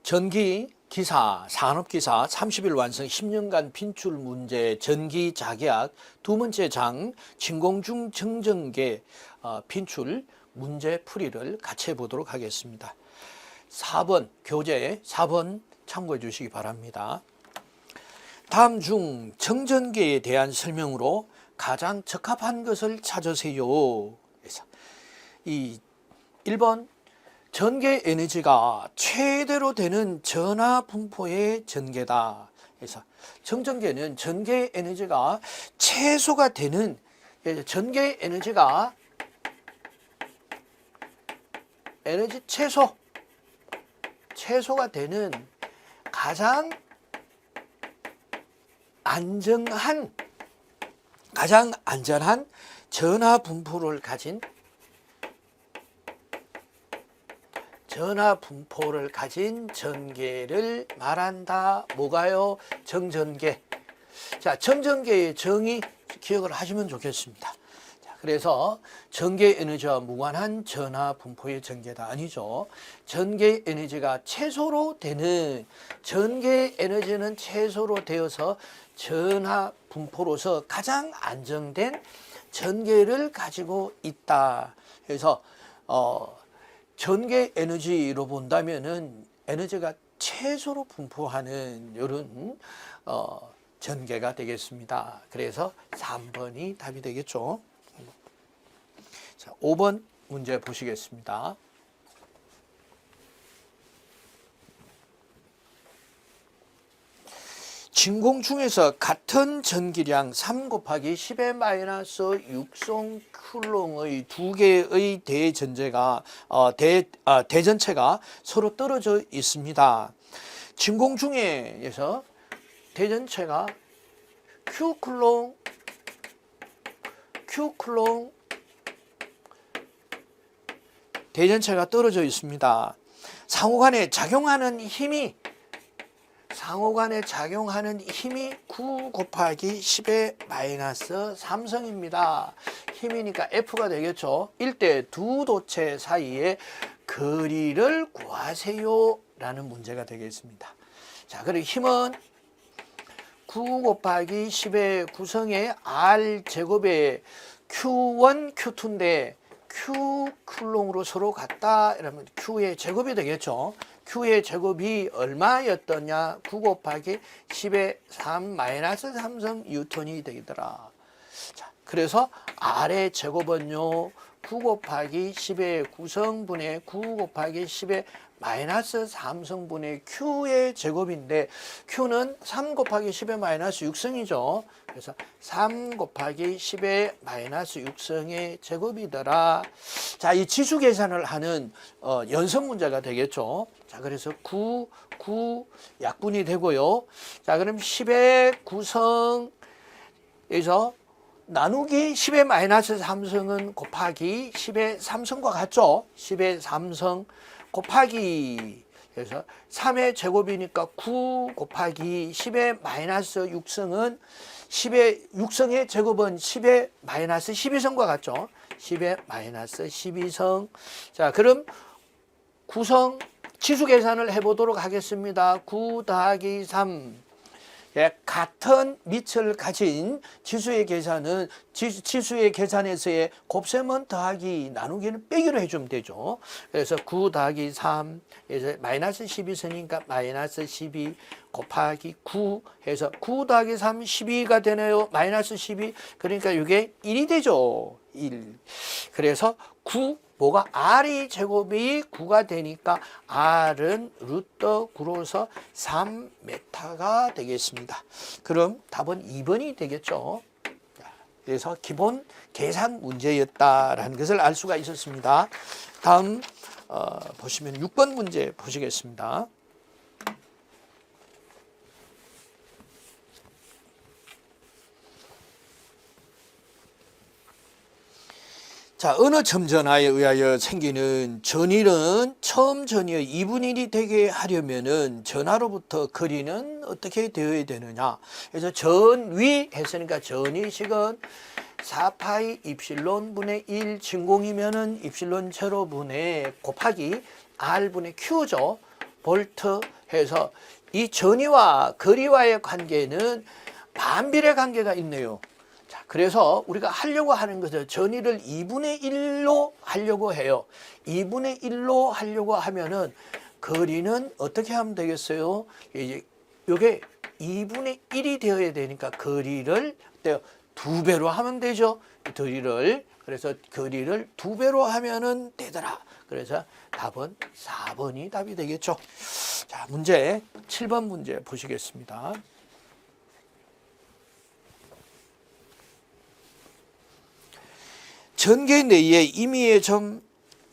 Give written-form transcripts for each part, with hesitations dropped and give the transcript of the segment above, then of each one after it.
전기 기사, 산업기사 30일 완성 10년간 빈출 문제 전기 자계약 두 번째 장 진공중 정전계 빈출 문제 풀이를 같이 해보도록 하겠습니다. 4번 교재 4번 참고해 주시기 바랍니다. 다음 중 정전계에 대한 설명으로 가장 적합한 것을 찾으세요. 그래서 이 1번 전개 에너지가 최대로 되는 전하 분포의 전개다. 그래서 정전계는 전개 에너지가 최소가 되는 전개 에너지가 에너지 최소가 되는 가장 안전한 전하 분포를 가진 전개를 말한다. 뭐가요? 정전계. 자, 정전계의 정의 기억을 하시면 좋겠습니다. 자, 그래서 전개 에너지와 무관한 전하 분포의 전개다. 아니죠. 전개 에너지가 최소로 되는 전개 에너지는 최소로 되어서 전하 분포로서 가장 안정된 전개를 가지고 있다. 그래서 전개 에너지로 본다면은 에너지가 최소로 분포하는 이런 전개가 되겠습니다. 그래서 3번이 답이 되겠죠. 자, 5번 문제 보시겠습니다. 진공중에서 같은 전기량 3 곱하기 10의 마이너스 6송 쿨롱의 두 개의 대전체가 서로 떨어져 있습니다. 진공중에서 대전체가 Q 쿨롱 대전체가 떨어져 있습니다. 상호간에 작용하는 힘이 9 곱하기 10의 마이너스 3성입니다. 힘이니까 F가 되겠죠. 일대 두 도체 사이의 거리를 구하세요 라는 문제가 되겠습니다. 자, 그리고 힘은 9 곱하기 10의 구성의 R 제곱의 Q1, Q2인데 Q 쿨롱으로 서로 같다 이러면 Q의 제곱이 되겠죠. Q의 제곱이 얼마였더냐? 9 곱하기 10의 3 마이너스 3성 뉴턴이 되더라. 자, 그래서 R의 제곱은요 9 곱하기 10의 9성분의 9 곱하기 10의 마이너스 3성분의 Q의 제곱인데 Q는 3 곱하기 10의 마이너스 6성이죠. 그래서 3 곱하기 10의 마이너스 6성의 제곱이더라. 자, 이 지수 계산을 하는 연습 문제가 되겠죠. 자, 그래서 9 약분이 되고요. 자, 그럼 10의 9성에서 나누기 10의 마이너스 3성은 곱하기 10의 3성과 같죠. 10의 3성 곱하기 그래서 3의 제곱이니까 9 곱하기 10의 마이너스 6성은 10의 6성의 제곱은 10의 마이너스 12성과 같죠. 10의 마이너스 12성. 자, 그럼 9성 지수 계산을 해보도록 하겠습니다. 9 더하기 3. 같은 밑을 가진 지수의 계산은 지수의 계산에서의 곱셈은 더하기 나누기는 빼기로 해주면 되죠. 그래서 9 더하기 3 해서 마이너스 12선이니까 마이너스 12 곱하기 9 해서 9 더하기 3 12가 되네요. 마이너스 12 그러니까 이게 1이 되죠. 1. 그래서 9 뭐가 R이 제곱이 9가 되니까 R은 루트 9로서 3m가 되겠습니다. 그럼 답은 2번이 되겠죠. 그래서 기본 계산 문제였다라는 것을 알 수가 있었습니다. 다음 보시면 6번 문제 보시겠습니다. 자, 어느 첨전하에 의하여 생기는 전일은 처음 전이의 2분의 1이 되게 하려면은 전하로부터 거리는 어떻게 되어야 되느냐. 그래서 전위 했으니까 전위식은 4파이 입실론 분의 1 진공이면은 입실론 제로 분의 곱하기 R분의 Q죠. 볼트 해서 이 전위와 거리와의 관계는 반비례 관계가 있네요. 자, 그래서 우리가 하려고 하는 것은 전위를 2분의 1로 하려고 해요. 2분의 1로 하려고 하면은 거리는 어떻게 하면 되겠어요? 이게 2분의 1이 되어야 되니까 거리를 2배로 하면 되죠. 거리를. 그래서 거리를 2배로 하면은 되더라. 그래서 답은 4번이 답이 되겠죠. 자, 문제 7번 문제 보시겠습니다. 전개 내의 임의의 점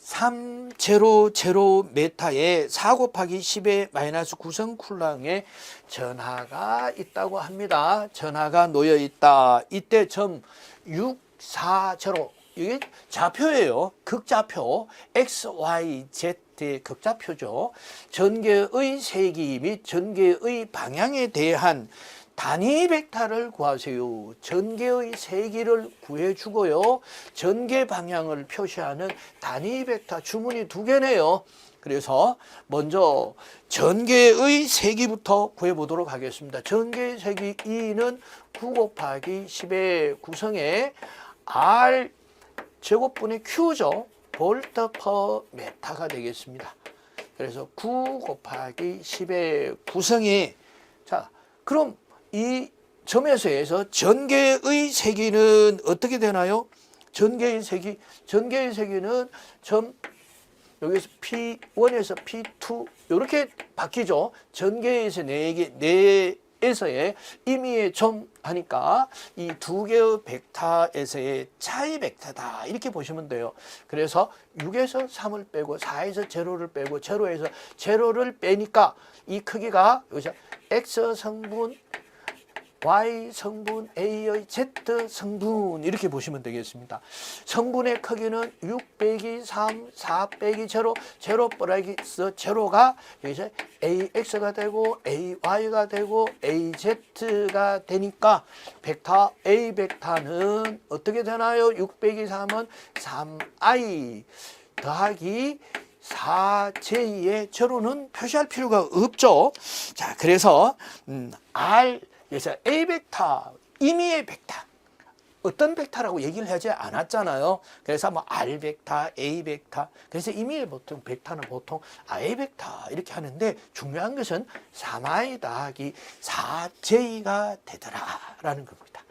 300m에 4 곱하기 10의 마이너스 9성 쿨랑의 전하가 있다고 합니다. 전하가 놓여 있다. 이때 점 6, 4, 0 이게 좌표예요. 극좌표 x, y, z의 극좌표죠. 전개의 세기 및 전개의 방향에 대한 단위 벡터를 구하세요. 전개의 세기를 구해주고요. 전개 방향을 표시하는 단위 벡터 주문이 2개네요. 그래서 먼저 전개의 세기부터 구해보도록 하겠습니다. 전개의 세기 2는 9 곱하기 10의 구성에 R 제곱분의 Q죠. 볼트 퍼 메타가 되겠습니다. 그래서 9 곱하기 10의 구성이 자 그럼 이 점에서 전개의 세기는 어떻게 되나요? 전개의 세기는 점 여기서 P1에서 P2 이렇게 바뀌죠. 전개에서 4개에서의 임의의 점 하니까 이 2개의 벡터에서의 차이 벡터다 이렇게 보시면 돼요. 그래서 6에서 3을 빼고 4에서 0를 빼고 0에서 0를 빼니까 이 크기가 여기서 X 성분 Y 성분, A의 Z 성분 이렇게 보시면 되겠습니다. 성분의 크기는 6 빼기 3, 4 빼기 0, 0 플러스 0가 여기서 AX가 되고 AY가 되고 AZ가 되니까 벡터 A 벡터는 어떻게 되나요? 6 빼기 3은 3I 더하기 4J의 제로는 표시할 필요가 없죠. 자, 그래서 R 그래서 A 벡터, 임의의 벡터 어떤 벡터라고 얘기를 하지 않았잖아요. 그래서 뭐 R 벡터, A 벡터 그래서 임의의 보통 벡터는 보통 A 벡터 이렇게 하는데 중요한 것은 3I 더하기 4J가 되더라라는 겁니다.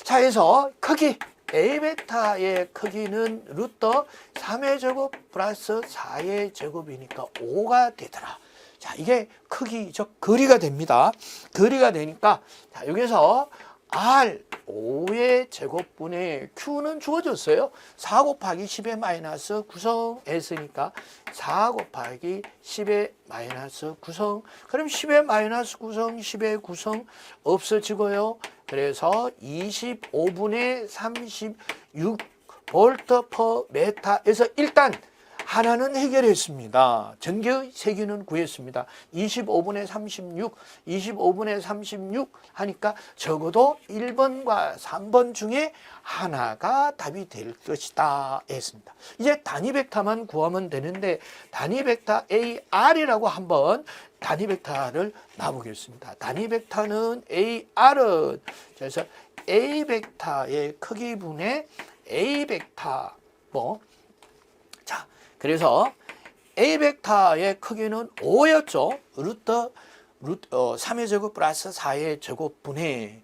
자, 그래서 크기 A 벡터의 크기는 루트 3의 제곱 플러스 4의 제곱이니까 5가 되더라. 자, 이게 크기, 즉 거리가 됩니다. 거리가 되니까 자, 여기서 R 5의 제곱분의 Q는 주어졌어요. 4 곱하기 10의 마이너스 9성 했으니까 4 곱하기 10의 마이너스 9성 그럼 10의 마이너스 9성 10의 9성 없어지고요. 그래서 25분의 36 볼트 퍼 메타에서 일단 하나는 해결했습니다. 전개의 세기는 구했습니다. 25분의 36, 25분의 36 하니까 적어도 1번과 3번 중에 하나가 답이 될 것이다 했습니다. 이제 단위 벡터만 구하면 되는데 단위 벡터 AR이라고 한번 단위 벡터를 놔보겠습니다. 단위 벡터는 AR은 그래서 A 벡터의 크기분의 A 벡터 그래서 A 벡터의 크기는 5였죠. 루트 3의 제곱 플러스 4의 제곱분의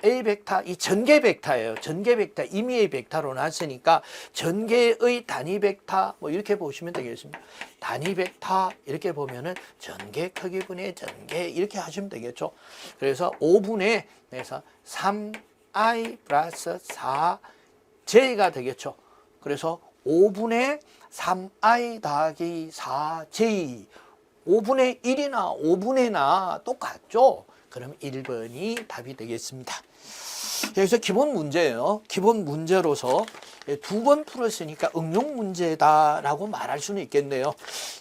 A 벡터, 이 전개 벡터예요. 전개 벡터, 임의의 벡터로 놨으니까 전개의 단위 벡터 뭐 이렇게 보시면 되겠습니다. 단위 벡터 이렇게 보면은 전개 크기분의 전개 이렇게 하시면 되겠죠. 그래서 5분의 그래서 3I 플러스 4J가 되겠죠. 그래서 5분의 3I 더하기 4J 5분의 1이나 5분의나 똑같죠? 그럼 1번이 답이 되겠습니다. 여기서 기본 문제예요. 기본 문제로서 2번 풀었으니까 응용 문제다라고 말할 수는 있겠네요.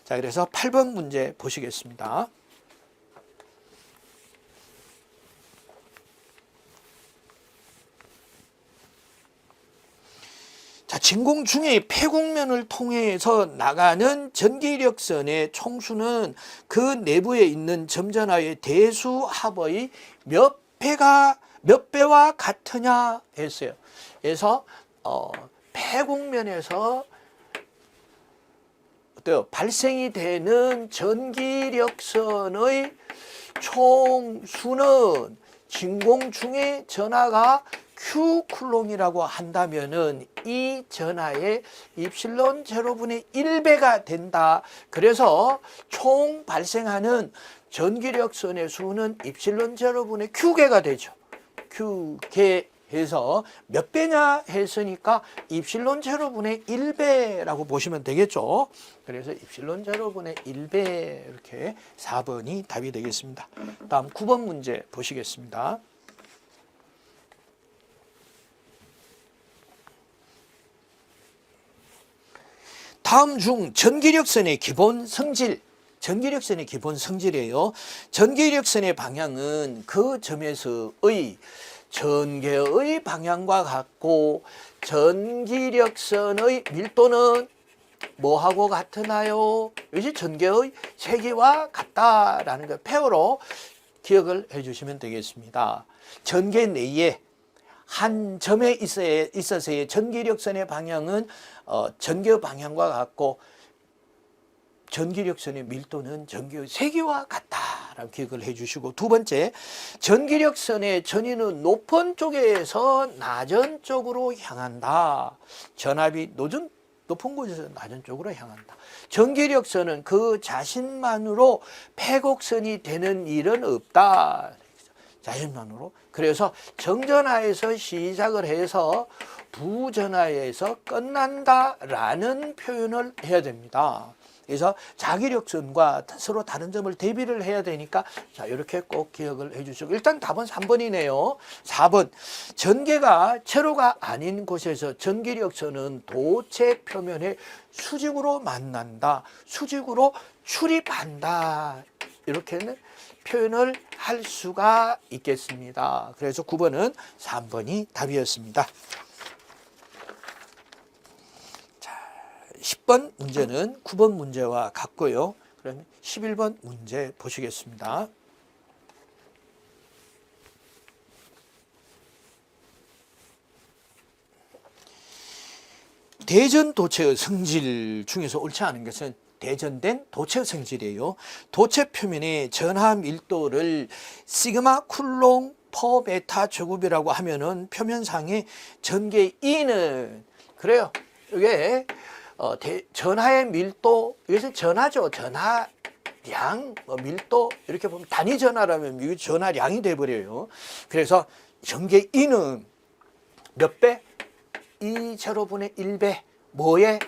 자, 그래서 8번 문제 보시겠습니다. 자, 진공중의 폐곡면을 통해서 나가는 전기력선의 총수는 그 내부에 있는 점전하의 대수합의 몇 배와 같으냐 했어요. 그래서 폐곡면에서 발생이 되는 전기력선의 총수는 진공중의 전하가 Q 쿨롱이라고 한다면은 이 전하의 입실론 제로분의 1배가 된다. 그래서 총 발생하는 전기력선의 수는 입실론 제로분의 Q개가 되죠. Q개 해서 몇 배냐 했으니까 입실론 제로분의 1배라고 보시면 되겠죠. 그래서 입실론 제로분의 1배 이렇게 4번이 답이 되겠습니다. 다음 9번 문제 보시겠습니다. 다음 중 전기력선의 기본 성질, 전기력선의 기본 성질이에요. 전기력선의 방향은 그 점에서의 전개의 방향과 같고 전기력선의 밀도는 뭐하고 같으나요? 이것이 전개의 세기와 같다라는 걸 페어로 기억을 해주시면 되겠습니다. 전개 내에 한 점에 있어서의 전기력선의 방향은 전개 방향과 같고 전기력선의 밀도는 전기의 세기와 같다라고 기억을 해주시고, 두 번째, 전기력선의 전위는 높은 쪽에서 낮은 쪽으로 향한다. 전압이 높은 곳에서 낮은 쪽으로 향한다. 전기력선은 그 자신만으로 폐곡선이 되는 일은 없다. 자신만으로. 그래서 정전하에서 시작을 해서 부전하에서 끝난다라는 표현을 해야 됩니다. 그래서 자기력선과 서로 다른 점을 대비를 해야 되니까 자, 이렇게 꼭 기억을 해주시고, 일단 답은 3번이네요. 4번, 전개가 세로가 아닌 곳에서 전기력선은 도체 표면에 수직으로 만난다, 수직으로 출입한다, 이렇게는 표현을 할 수가 있겠습니다. 그래서 9번은 3번이 답이었습니다. 10번 문제는 9번 문제와 같고요. 그러면 11번 문제 보시겠습니다. 대전 도체의 성질 중에서 옳지 않은 것은 대전된 도체 성질이에요. 도체 표면의 전하 밀도를 시그마 쿨롱 퍼 베타 제곱이라고 하면은 표면상의 전개 E는 그래요. 이게 전하의 밀도, 이것은 전하죠. 전하량, 밀도, 이렇게 보면 단위 전하라면 이게 전하량이 돼버려요. 그래서 전개 E는 몇 배? 2 제로분의 1배. 뭐에?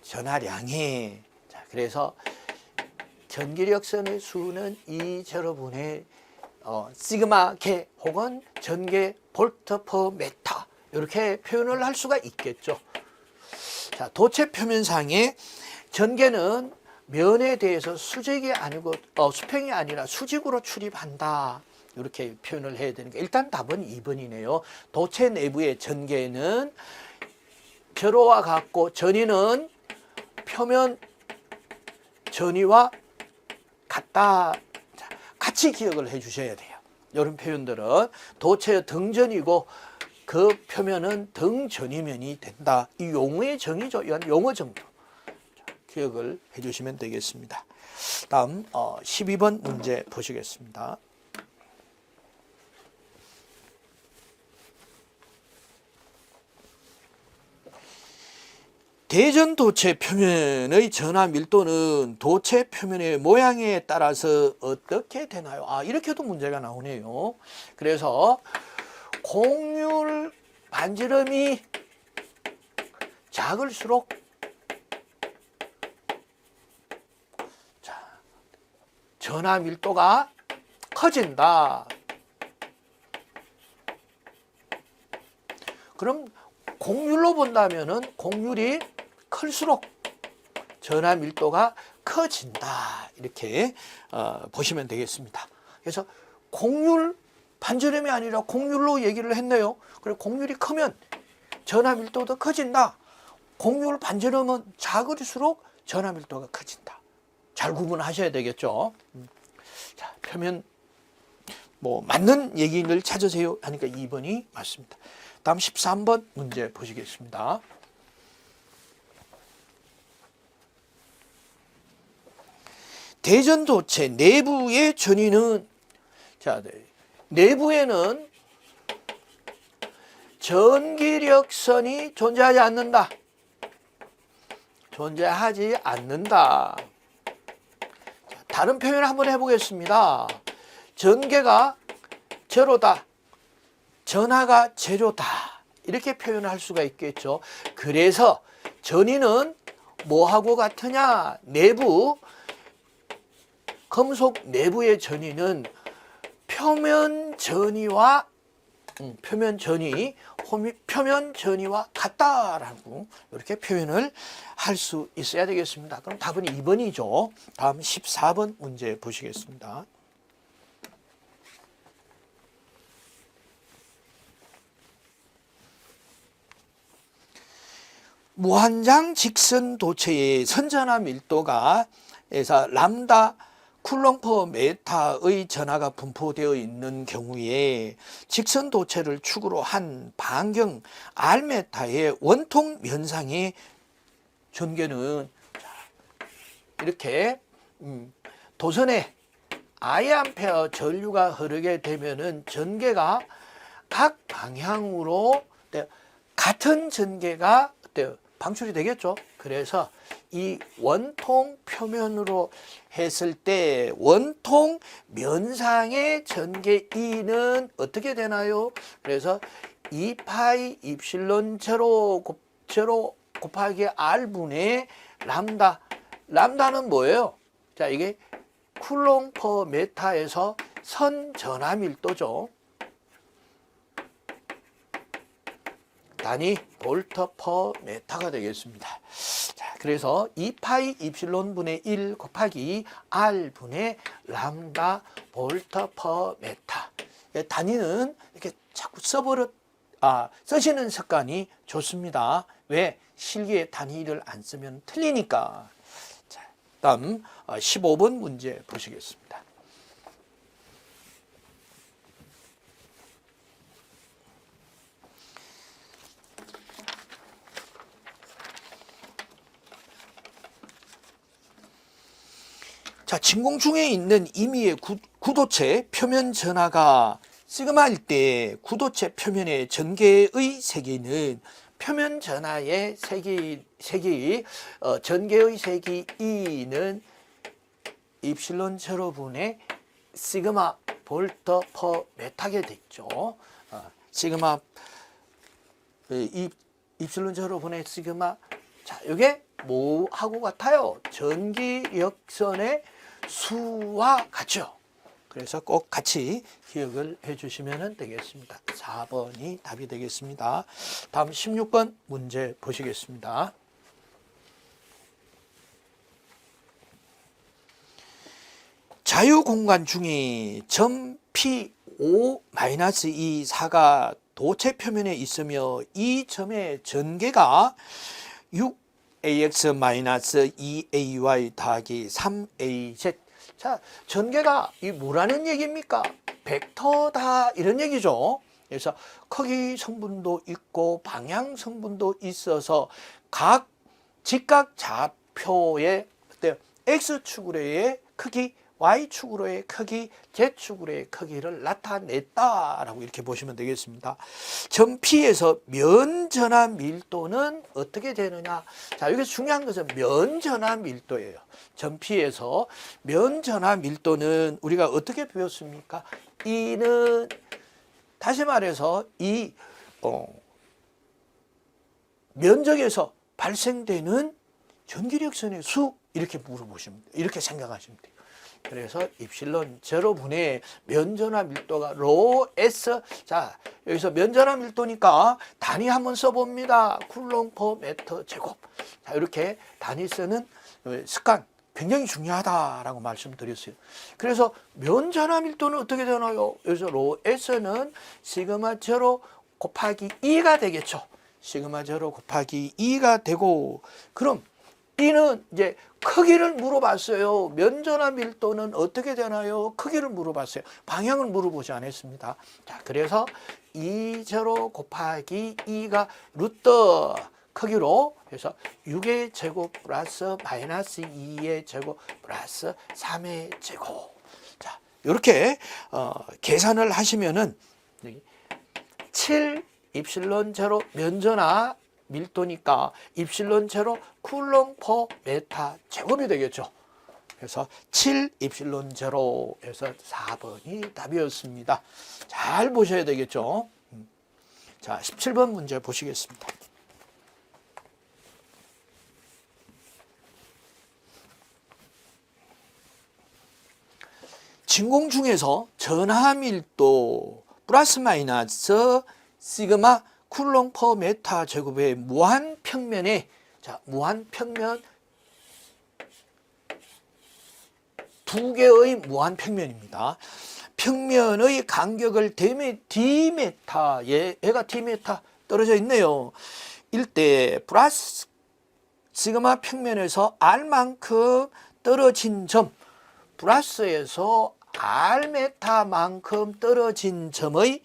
전하량에. 자, 그래서 전기력선의 수는 2 제로분의 시그마 개 혹은 전개 볼트 퍼 메타, 이렇게 표현을 할 수가 있겠죠. 자, 도체 표면상의 전개는 면에 대해서 수직이 아니고 수평이 아니라 수직으로 출입한다, 이렇게 표현을 해야 되니까 일단 답은 2번이네요. 도체 내부의 전개는 세로와 같고 전위는 표면 전위와 같다. 자, 같이 기억을 해 주셔야 돼요. 이런 표현들은 도체의 등전이고 그 표면은 등전이면이 된다. 이 용어의 정의죠. 이건 용어 정도. 기억을 해 주시면 되겠습니다. 다음 12번 문제 보시겠습니다. 대전 도체 표면의 전하 밀도는 도체 표면의 모양에 따라서 어떻게 되나요? 이렇게도 문제가 나오네요. 그래서 곡률 반지름이 작을수록 전하 밀도가 커진다. 그럼 곡률로 본다면은 곡률이 클수록 전하 밀도가 커진다. 이렇게 보시면 되겠습니다. 그래서 곡률 반지름이 아니라 곡률로 얘기를 했네요. 그리고 곡률이 크면 전하 밀도도 커진다. 공률 반지름은 작을수록 전하 밀도가 커진다. 잘 구분하셔야 되겠죠. 자, 표면 뭐 맞는 얘기를 찾으세요 하니까 2번이 맞습니다. 다음 13번 문제 보시겠습니다. 대전도체 내부의 전위는, 자, 내부에는 전기력선이 존재하지 않는다. 존재하지 않는다. 자, 다른 표현을 한번 해보겠습니다. 전개가 제로다. 전하가 제로다. 이렇게 표현할 수가 있겠죠. 그래서 전위는 뭐하고 같으냐? 내부, 금속 내부의 전위는 표면 전위와 같다라고 이렇게 표현을 할 수 있어야 되겠습니다. 그럼 답은 2번이죠. 다음 14번 문제 보시겠습니다. 무한장 직선 도체의 선전하 밀도가 람다 쿨롱 퍼 메타의 전하가 분포되어 있는 경우에 직선 도체를 축으로 한 반경 R메타의 원통 면상의 전개는 이렇게 도선에 I암페어 전류가 흐르게 되면은 전개가 각 방향으로 같은 전개가 방출이 되겠죠. 그래서 이 원통 표면으로 했을 때 원통 면상의 전개 E는 어떻게 되나요? 그래서 2파이 입실론 제로 곱하기 R분의 람다. 람다는 뭐예요? 자, 이게 쿨롱 퍼 메타에서 선 전하 밀도죠. 단위 볼트 퍼 메타가 되겠습니다. 자, 그래서 2파이 입실론 분의 1 곱하기 R 분의 람다 볼트 퍼 메타. 단위는 이렇게 자꾸 쓰시는 습관이 좋습니다. 왜? 실기에 단위를 안 쓰면 틀리니까. 자, 다음 15번 문제 보시겠습니다. 자, 진공중에 있는 임의의 구도체 표면 전하가 시그마일 때 구도체 표면의 전개의 세기는 표면 전하의 전개의 세기 E는 입실론 제로분의 시그마 볼트 퍼 메타게 됐죠. 시그마 입실론 제로분의 시그마. 자, 이게 뭐하고 같아요? 전기력선의 수와 같죠. 그래서 꼭 같이 기억을 해 주시면 되겠습니다. 4번이 답이 되겠습니다. 다음 16번 문제 보시겠습니다. 자유공간 중에 점 P5-2사가 도체 표면에 있으며 이 점의 전개가 6ax-2ay 더하기 3az. 자, 전개가 이 뭐라는 얘기입니까? 벡터다 이런 얘기죠. 그래서 크기 성분도 있고 방향 성분도 있어서 각 직각 좌표의 x축으로의 크기, y축으로의 크기, z축으로의 크기를 나타냈다라고 이렇게 보시면 되겠습니다. 점 P에서 면전하 밀도는 어떻게 되느냐? 자, 여기서 중요한 것은 면전하 밀도예요. 점 P에서 면전하 밀도는 우리가 어떻게 배웠습니까? E는 다시 말해서 이 면적에서 발생되는 전기력선의 수 이렇게 물어보시면 돼요. 이렇게 생각하시면 돼요. 그래서 입실론 제로분의 면전하 밀도가 로 S. 자, 여기서 면전하 밀도니까 단위 한번 써봅니다. 쿨롱 퍼 메터 제곱. 자, 이렇게 단위 쓰는 습관 굉장히 중요하다라고 말씀드렸어요. 그래서 면전하 밀도는 어떻게 되나요? 여기서 로 S는 시그마 제로 곱하기 2가 되겠죠. 시그마 제로 곱하기 2가 되고, 그럼 이는 이제 크기를 물어봤어요. 면적이나 밀도는 어떻게 되나요? 크기를 물어봤어요. 방향을 물어보지 않았습니다. 자, 그래서 2 제로 곱하기 2가 루트 크기로 해서 6의 제곱 플러스 마이너스 2의 제곱 플러스 3의 제곱. 자, 이렇게 계산을 하시면은 7 입실론 제로 면적이나 밀도니까 입실론 제로 쿨롱 퍼 메타 제곱이 되겠죠. 그래서 7 입실론 제로에서 4번이 답이었습니다. 잘 보셔야 되겠죠. 자, 17번 문제 보시겠습니다. 진공 중에서 전하 밀도 플러스 마이너스 시그마 쿨롱 퍼 메타 제곱의 무한 평면에, 자, 무한 평면 두 개의 무한 평면입니다. 평면의 간격을 D메타, 얘가 D메타 떨어져 있네요. 일때 플러스 시그마 평면에서 R만큼 떨어진 점, 플러스에서 R메타만큼 떨어진 점의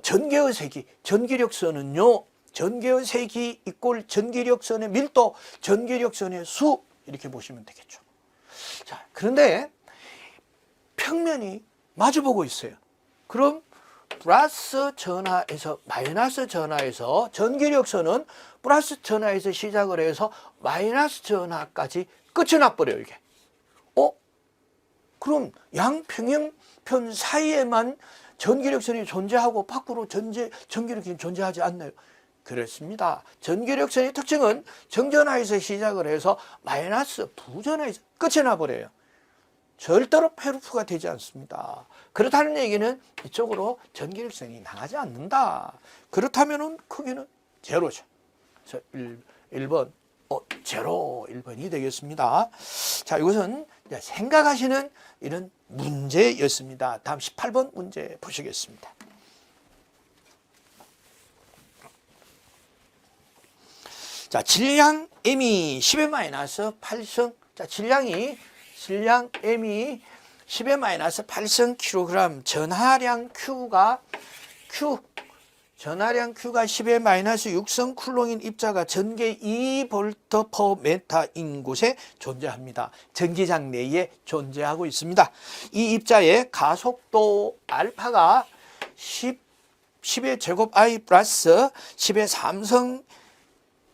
전개의 세기, 전기력선은요, 전개의 세기 이꼴 전기력선의 밀도, 전기력선의 수, 이렇게 보시면 되겠죠. 자, 그런데 평면이 마주보고 있어요. 그럼 플러스 전하에서 마이너스 전하에서 전기력선은 플러스 전하에서 시작을 해서 마이너스 전하까지 끝이 나버려요, 이게. 그럼 양평형편 사이에만 전기력선이 존재하고 밖으로 전기력선이 존재하지 않나요? 그렇습니다. 전기력선의 특징은 정전하에서 시작을 해서 마이너스 부전하에서 끝이 나버려요. 절대로 페루프가 되지 않습니다. 그렇다는 얘기는 이쪽으로 전기력선이 나가지 않는다. 그렇다면 크기는 제로죠. 그래서 1번 제로 1번이 되겠습니다. 자, 이것은 생각하시는 이런 문제였습니다. 다음 18번 문제 보시겠습니다. 자, 질량 M이 10의 마이너스 8승. 자, 질량 M이 10의 마이너스 8승 킬로그램, 전하량 전하량 Q가 10의 마이너스 6성 쿨롱인 입자가 전개 2V 퍼 메타인 곳에 존재합니다. 전기장 내에 존재하고 있습니다. 이 입자의 가속도 알파가 10의 제곱 I 플러스 10의 3성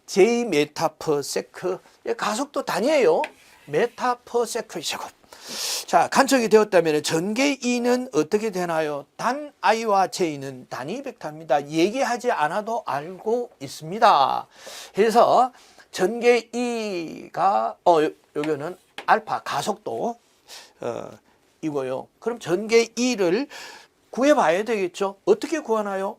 J 메타 퍼 세크, 가속도 단위예요. 메타 퍼 세크 제곱. 자, 간척이 되었다면 전개 E는 어떻게 되나요? 단 I와 J는 단위 벡터입니다. 얘기하지 않아도 알고 있습니다. 그래서 전개 E가 여기는 알파 가속도 이고요. 그럼 전개 E를 구해봐야 되겠죠. 어떻게 구하나요?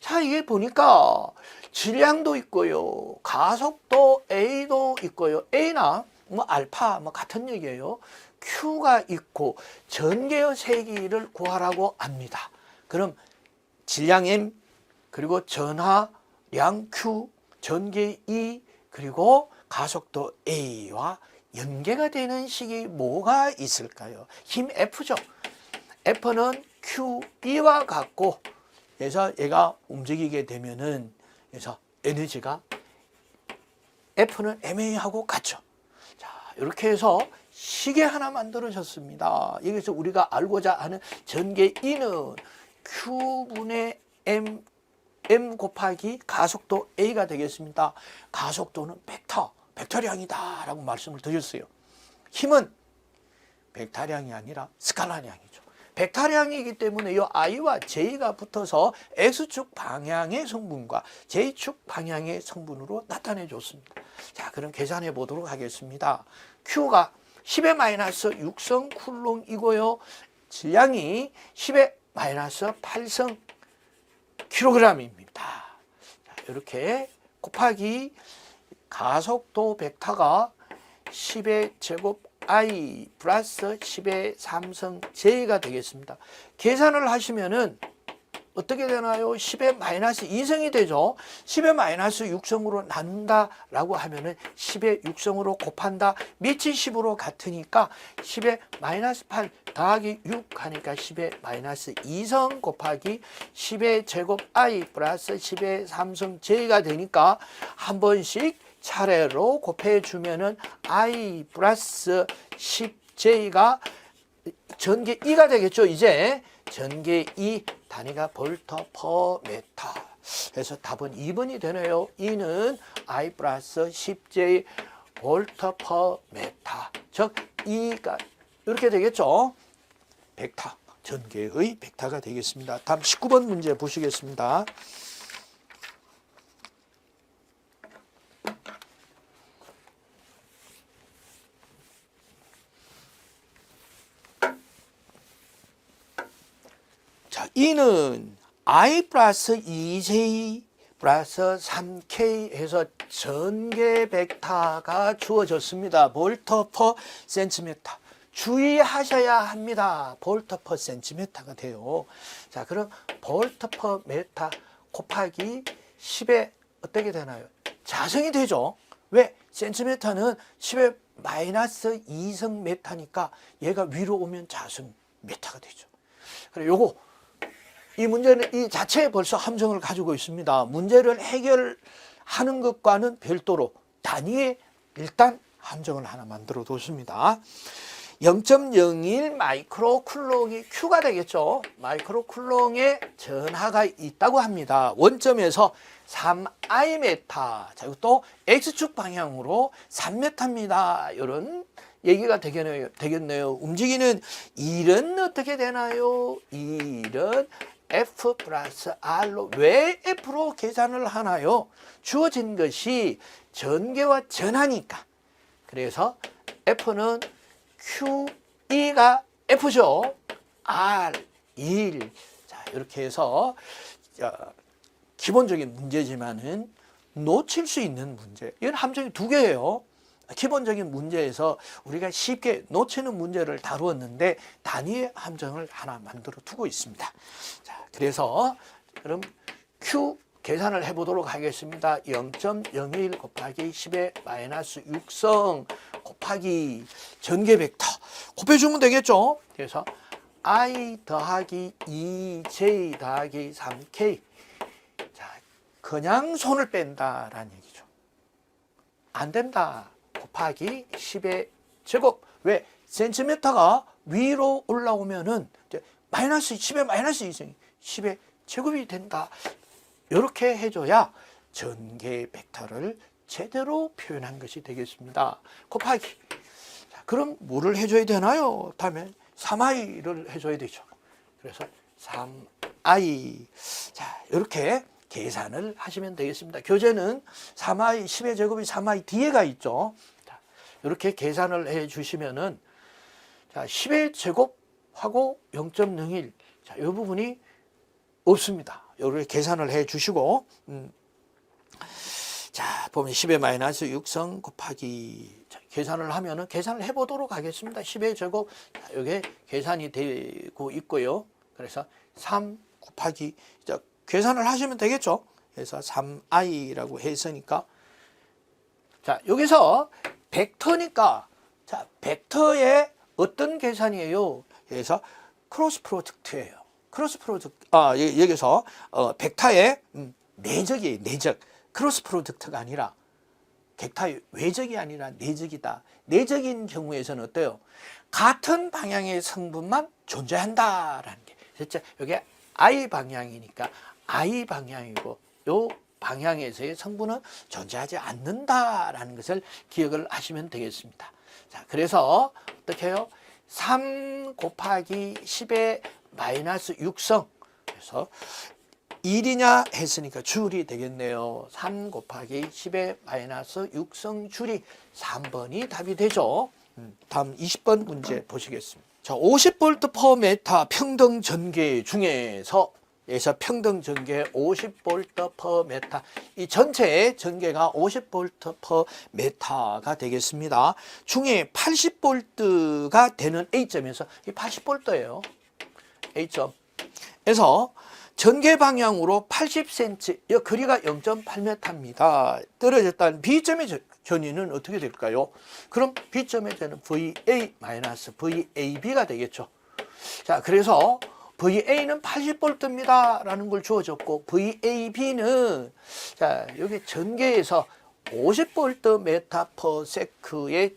자, 이게 보니까 질량도 있고요, 가속도 A도 있고요. A나 뭐 알파 뭐 같은 얘기예요. Q가 있고 전개의 세기를 구하라고 합니다. 그럼 질량 M, 그리고 전하량 Q, 전개 E, 그리고 가속도 A와 연계가 되는 식이 뭐가 있을까요? 힘 F죠. F는 QE와 같고, 그래서 얘가 움직이게 되면은, 그래서 에너지가 F는 MA하고 같죠. 자, 이렇게 해서 시계 하나 만들어졌습니다. 여기서 우리가 알고자 하는 전개 E는 Q분의 M 곱하기 가속도 A가 되겠습니다. 가속도는 벡터량이다 라고 말씀을 드렸어요. 힘은 벡터량이 아니라 스칼라량이죠. 벡터량이기 때문에 이 I와 J가 붙어서 X축 방향의 성분과 J축 방향의 성분으로 나타내 줬습니다. 자, 그럼 계산해 보도록 하겠습니다. Q가 10의 마이너스 6성 쿨롱이고요. 질량이 10의 마이너스 8성 킬로그램입니다. 자, 이렇게 곱하기 가속도 벡터가 10의 제곱 I 플러스 10의 3성 J가 되겠습니다. 계산을 하시면은 어떻게 되나요? 10의 마이너스 2성이 되죠. 10의 마이너스 6성으로 나눈다라고 하면은 10의 6성으로 곱한다. 밑이 10으로 같으니까 10의 마이너스 8 더하기 6 하니까 10의 마이너스 2성 곱하기 10의 제곱 i 플러스 10의 3성 j가 되니까 한 번씩 차례로 곱해주면은 i 플러스 10j가 전개 2가 되겠죠. 이제 전개 2 단위가 볼터 퍼 메타. 그래서 답은 2번이 되네요. 2는 i 플러스 10j 볼터 퍼 메타. 즉 2가 이렇게 되겠죠. 벡터, 전개의 벡터가 되겠습니다. 다음 19번 문제 보시겠습니다. 자, 이는 i 플러스 2j 플러스 3k 해서 전개 벡터가 주어졌습니다. 볼터 퍼 센티미터. 주의하셔야 합니다. 볼터 퍼 센티미터가 돼요. 자, 그럼 볼터 퍼 메타 곱하기 10에 어떻게 되나요? 자성이 되죠. 왜? 센티미터는 10의 마이너스 2성 메타니까 얘가 위로 오면 자성 메타가 되죠. 그래, 요거 이 문제는 이 자체에 벌써 함정을 가지고 있습니다. 문제를 해결하는 것과는 별도로 단위에 일단 함정을 하나 만들어 뒀습니다. 0.01 마이크로 쿨롱이 Q가 되겠죠. 마이크로 쿨롱의 전하가 있다고 합니다. 원점에서 3I 자, 이것도 X축 방향으로 3m입니다. 이런 얘기가 되겠네요. 움직이는 일은 어떻게 되나요? 일은 F 플러스 R로 왜 F로 계산을 하나요? 주어진 것이 전개와 전하니까. 그래서 F는 Q2가 F죠. R 1. 자, 이렇게 해서 기본적인 문제지만은 놓칠 수 있는 문제. 이건 함정이 두 개예요. 기본적인 문제에서 우리가 쉽게 놓치는 문제를 다루었는데 단위의 함정을 하나 만들어 두고 있습니다. 자, 그래서 그럼 Q 계산을 해보도록 하겠습니다. 0.01 곱하기 10의 마이너스 6성 곱하기 전개 벡터 곱해주면 되겠죠. 그래서 I 더하기 2J 더하기 3K. 자, 그냥 손을 뺀다라는 얘기죠. 안 된다. 곱하기 10의 제곱. 왜? 센티미터가 위로 올라오면은 마이너스 10의 마이너스 2승 10의 제곱이 된다. 이렇게 해줘야 전개 벡터를 제대로 표현한 것이 되겠습니다. 곱하기. 자, 그럼 뭐를 해줘야 되나요? 다음에 3i를 해줘야 되죠. 그래서 3i. 자, 이렇게 계산을 하시면 되겠습니다. 교재는 3i 10의 제곱이 3i 뒤에가 있죠. 자, 이렇게 계산을 해 주시면은 자, 10의 제곱하고 0.01. 자, 이 부분이 없습니다. 이렇게 계산을 해 주시고 자, 보면 10의 마이너스 6성 곱하기 자, 계산을 하면은 계산을 해 보도록 하겠습니다. 10의 제곱. 자, 이게 계산이 되고 있고요. 그래서 3 곱하기 자, 계산을 하시면 되겠죠. 그래서 3i라고 했으니까 자, 여기서 벡터니까 자, 벡터의 어떤 계산이에요? 그래서 크로스 프로덕트예요. 크로스 프로덕트 여기서 벡터의 내적이에요. 내적. 크로스 프로덕트가 아니라 벡터의 외적이 아니라 내적이다. 내적인 경우에서는 어때요? 같은 방향의 성분만 존재한다라는 게. 진짜 여기 I 방향이니까 I 방향이고 요 방향에서의 성분은 존재하지 않는다라는 것을 기억을 하시면 되겠습니다. 자, 그래서 어떻게 해요? 3 곱하기 10의 마이너스 6성. 그래서 1이냐 했으니까 줄이 되겠네요. 3 곱하기 10의 마이너스 6성 줄이 3번이 답이 되죠. 다음 20번 문제 보시겠습니다. 자, 50V per 메타 평등 전개 중에서 평등 전개 50V per 메타 이 전체의 전개가 50V per 메타가 되겠습니다. 중에 80V가 되는 A점에서 이 80V예요. A점에서 전개 방향으로 80cm, 이 거리가 0.8m입니다. 떨어졌다는 B점의 전위는 어떻게 될까요? 그럼 B점의 전위는 VA-VAB가 되겠죠. 자, 그래서 VA는 80V입니다 라는 걸 주어졌고, VAB는 자, 여기 전개에서 50V/m의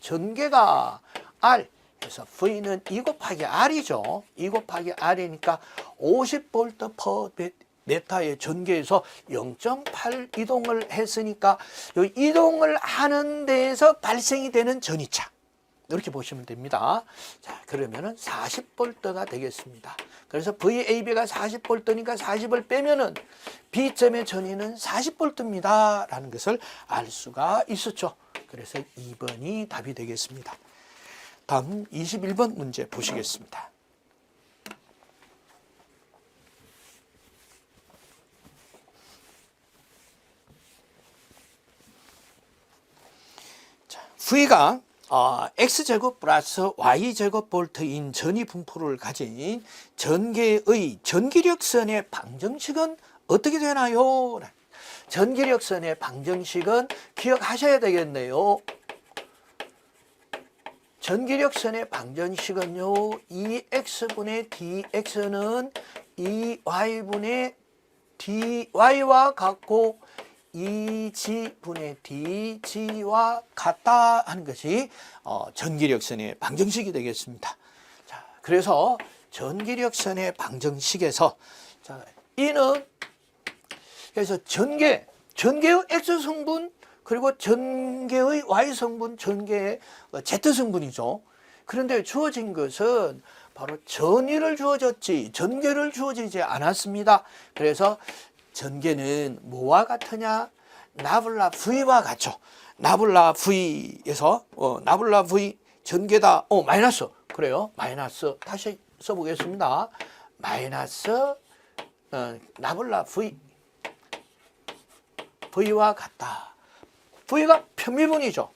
전개가 R, 그래서 V는 2 곱하기 R이죠. 2 곱하기 R이니까 50V/m의 전개에서 0.8 이동을 했으니까 이 이동을 하는 데에서 발생이 되는 전위차, 이렇게 보시면 됩니다. 자, 그러면은 40V가 되겠습니다. 그래서 VAB가 40V니까 40을 빼면은 B점의 전위는 40V입니다 라는 것을 알 수가 있었죠. 그래서 2번이 답이 되겠습니다. 다음 21번 문제 보시겠습니다. 자, V가 X제곱 플러스 Y제곱 볼트인 전위 분포를 가진 전개의 전기력선의 방정식은 어떻게 되나요? 전기력선의 방정식은 기억하셔야 되겠네요. 전기력선의 방정식은요, 2x분의 dx는 2y분의 dy와 같고 2g분의 dg와 같다 하는 것이 전기력선의 방정식이 되겠습니다. 자, 그래서 전기력선의 방정식에서 자, 이는 그래서 전개의 x성분 그리고 전개의 y성분, 전개의 z성분이죠. 그런데 주어진 것은 바로 전위를 주어졌지 전개를 주어지지 않았습니다. 그래서 전개는 뭐와 같으냐? 나블라 V와 같죠. 나블라 V에서 나블라 V 전개다. 마이너스. 그래요. 마이너스. 다시 써보겠습니다. 마이너스 나블라 V와 같다. V가 편미분이죠.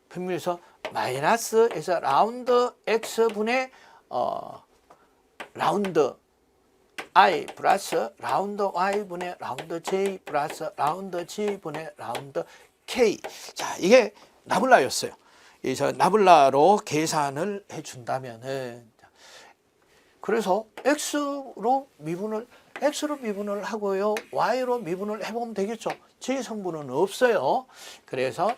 편미에서 마이너스에서 라운드 X분의 라운드 I 플러스 라운드 Y분의 라운드 J 플러스 라운드 G분의 라운드 K. 자, 이게 나블라였어요. 그래서 나블라로 계산을 해준다면은, 그래서 X로 미분을 하고요. Y로 미분을 해보면 되겠죠. J 성분은 없어요. 그래서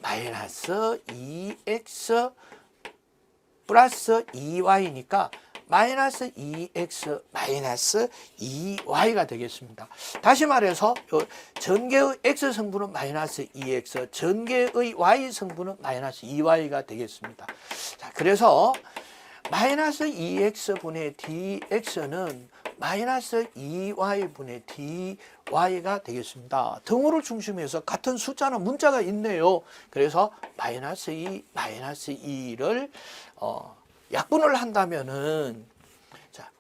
마이너스 2X 플러스 2Y니까 마이너스 2x 마이너스 2y가 되겠습니다. 다시 말해서 전개의 x 성분은 마이너스 2x, 전개의 y 성분은 마이너스 2y가 되겠습니다. 자, 그래서 마이너스 2x분의 dx는 마이너스 2y분의 dy가 되겠습니다. 등호를 중심해서 같은 숫자나 문자가 있네요. 그래서 마이너스 2, 마이너스 2를 약분을 한다면은, 자,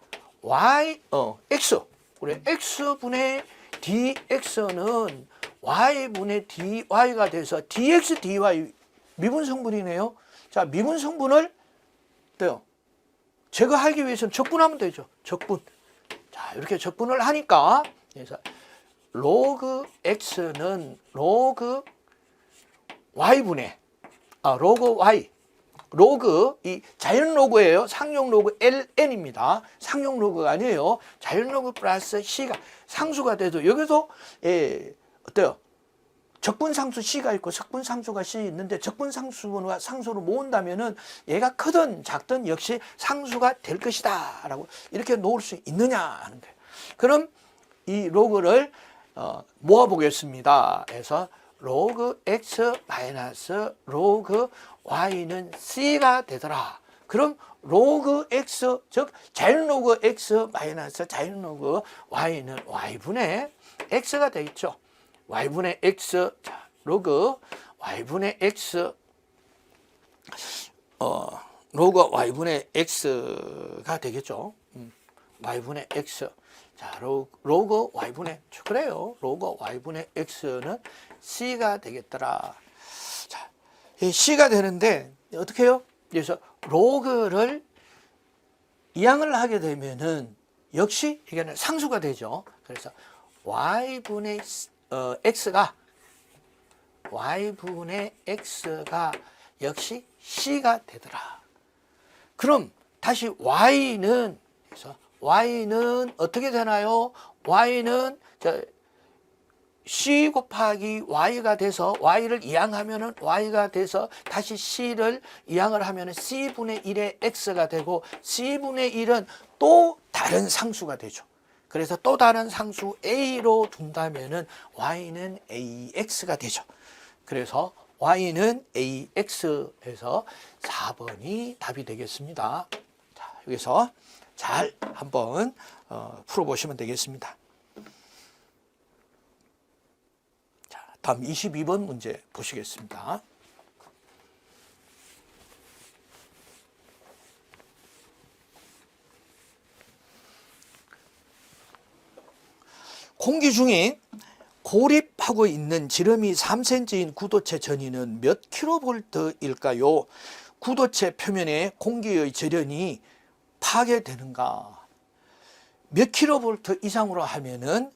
x, 우리 x분의 dx는 y분의 dy가 돼서 dx, dy 미분 성분이네요. 자, 미분 성분을 제거하기 위해서는 적분하면 되죠. 적분. 자, 이렇게 적분을 하니까, 그래서 로그 x는 로그 y분의, 로그 y, 로그, 이 자연 로그예요. 상용 로그 ln입니다. 상용 로그가 아니에요. 자연 로그 플러스 c가 상수가 돼도 여기도 어때요? 적분 상수 c가 있고 적분 상수가 c 있는데 적분 상수와 상수를 모은다면은 얘가 크든 작든 역시 상수가 될 것이다라고 이렇게 놓을 수 있느냐 하는 거예요. 그럼 이 로그를 모아 보겠습니다. 그래서 로그 x 마이너스 로그 y는 c가 되더라. 그럼 로그 x, 즉 자연 로그 x 마이너스 자연 로그 y는 y분의 x가 되겠죠. y분의 x, 자, 로그 y분의 x, 로그 y분의 x가 되겠죠. y분의 x. 자, 로그 y분의, 그래요. 로그 y분의 x는 c가 되겠더라. 자, 이 c가 되는데 어떻게 해요? 그래서 로그를 이항을 하게 되면은 역시 이게는 상수가 되죠. 그래서 y분의 x가 역시 c가 되더라. 그럼 다시 y는 어떻게 되나요? y는 c 곱하기 y가 돼서 y를 이항하면은 y가 돼서 다시 c를 이항을 하면은 c분의 1의 x가 되고 c분의 1은 또 다른 상수가 되죠. 그래서 또 다른 상수 a로 둔다면은 y는 ax가 되죠. 그래서 y는 ax에서 4번이 답이 되겠습니다. 자, 여기서 잘 한번 풀어보시면 되겠습니다. 자, 다음 22번 문제 보시겠습니다. 공기 중에 고립하고 있는 지름이 3cm인 구도체 전위는 몇 킬로볼트일까요? 구도체 표면에 공기의 절연이 파괴되는가? 몇 킬로볼트 이상으로 하면은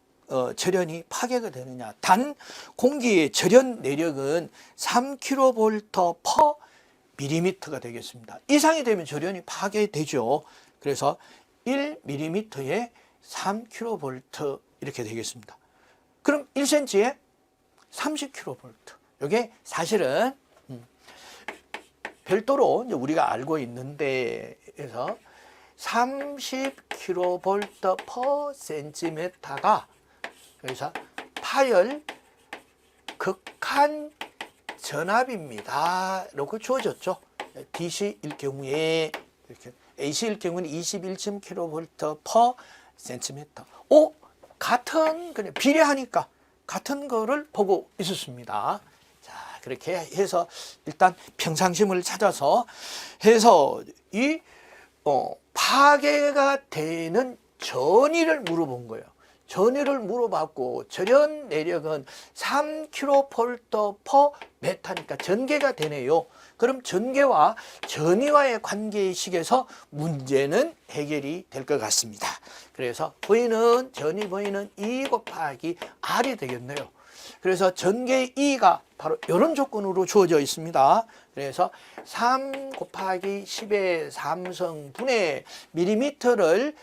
절연이 파괴가 되느냐? 단 공기의 절연 내력은 3킬로볼트 퍼 밀리미터가 되겠습니다. 이상이 되면 절연이 파괴되죠. 그래서 1mm에 3킬로볼트 이렇게 되겠습니다. 그럼 1cm에 30kV. 이게 사실은 별도로 이제 우리가 알고 있는데에서 30kV per cm가 여기서 파열 극한 전압입니다. 이렇게 주어졌죠. DC일 경우에 이렇게 AC일 경우는 21.kV per cm. 같은 그냥 비례하니까 같은 거를 보고 있었습니다. 자, 그렇게 해서 일단 평상심을 찾아서 해서 이 파괴가 되는 전위를 물어본 거예요. 전위를 물어봤고 절연 내력은 3kV per m니까 전개가 되네요. 그럼 전개와 전위와의 관계식에서 문제는 해결이 될 것 같습니다. 그래서 V는 전위 V는 E 곱하기 R이 되겠네요. 그래서 전개 E가 바로 이런 조건으로 주어져 있습니다. 그래서 3 곱하기 10의 3성분의 밀리미터를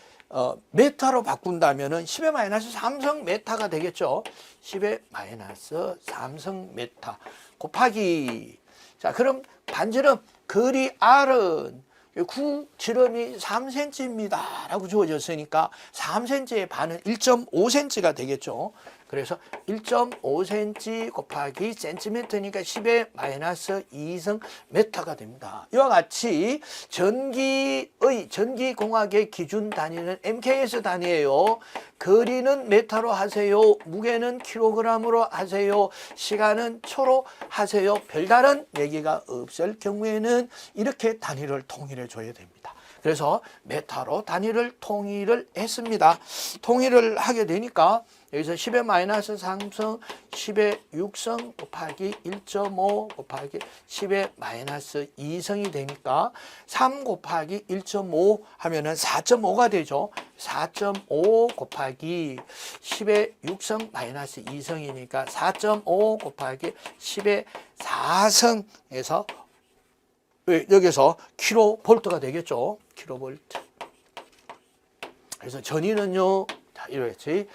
메타로 바꾼다면은 10의 마이너스 3성 메타가 되겠죠. 10의 마이너스 3성 메타 곱하기, 자, 그럼 반지름 거리 R은 구지름이 3cm입니다 라고 주어졌으니까 3cm의 반은 1.5cm가 되겠죠. 그래서 1.5cm 곱하기 cm니까 10의 마이너스 2성 메타가 됩니다. 이와 같이 전기공학의 기준 단위는 MKS 단위예요. 거리는 메타로 하세요. 무게는 킬로그램으로 하세요. 시간은 초로 하세요. 별다른 얘기가 없을 경우에는 이렇게 단위를 통일해 줘야 됩니다. 그래서 메타로 단위를 통일을 했습니다. 통일을 하게 되니까 여기서 10의 마이너스 3성 10의 6성 곱하기 1.5 곱하기 10의 마이너스 2성이 되니까 3 곱하기 1.5 하면은 4.5가 되죠. 4.5 곱하기 10의 6성 마이너스 2성이니까 4.5 곱하기 10의 4성에서 여기서 킬로볼트가 되겠죠. 킬로볼트. 그래서 전위는요, 이렇지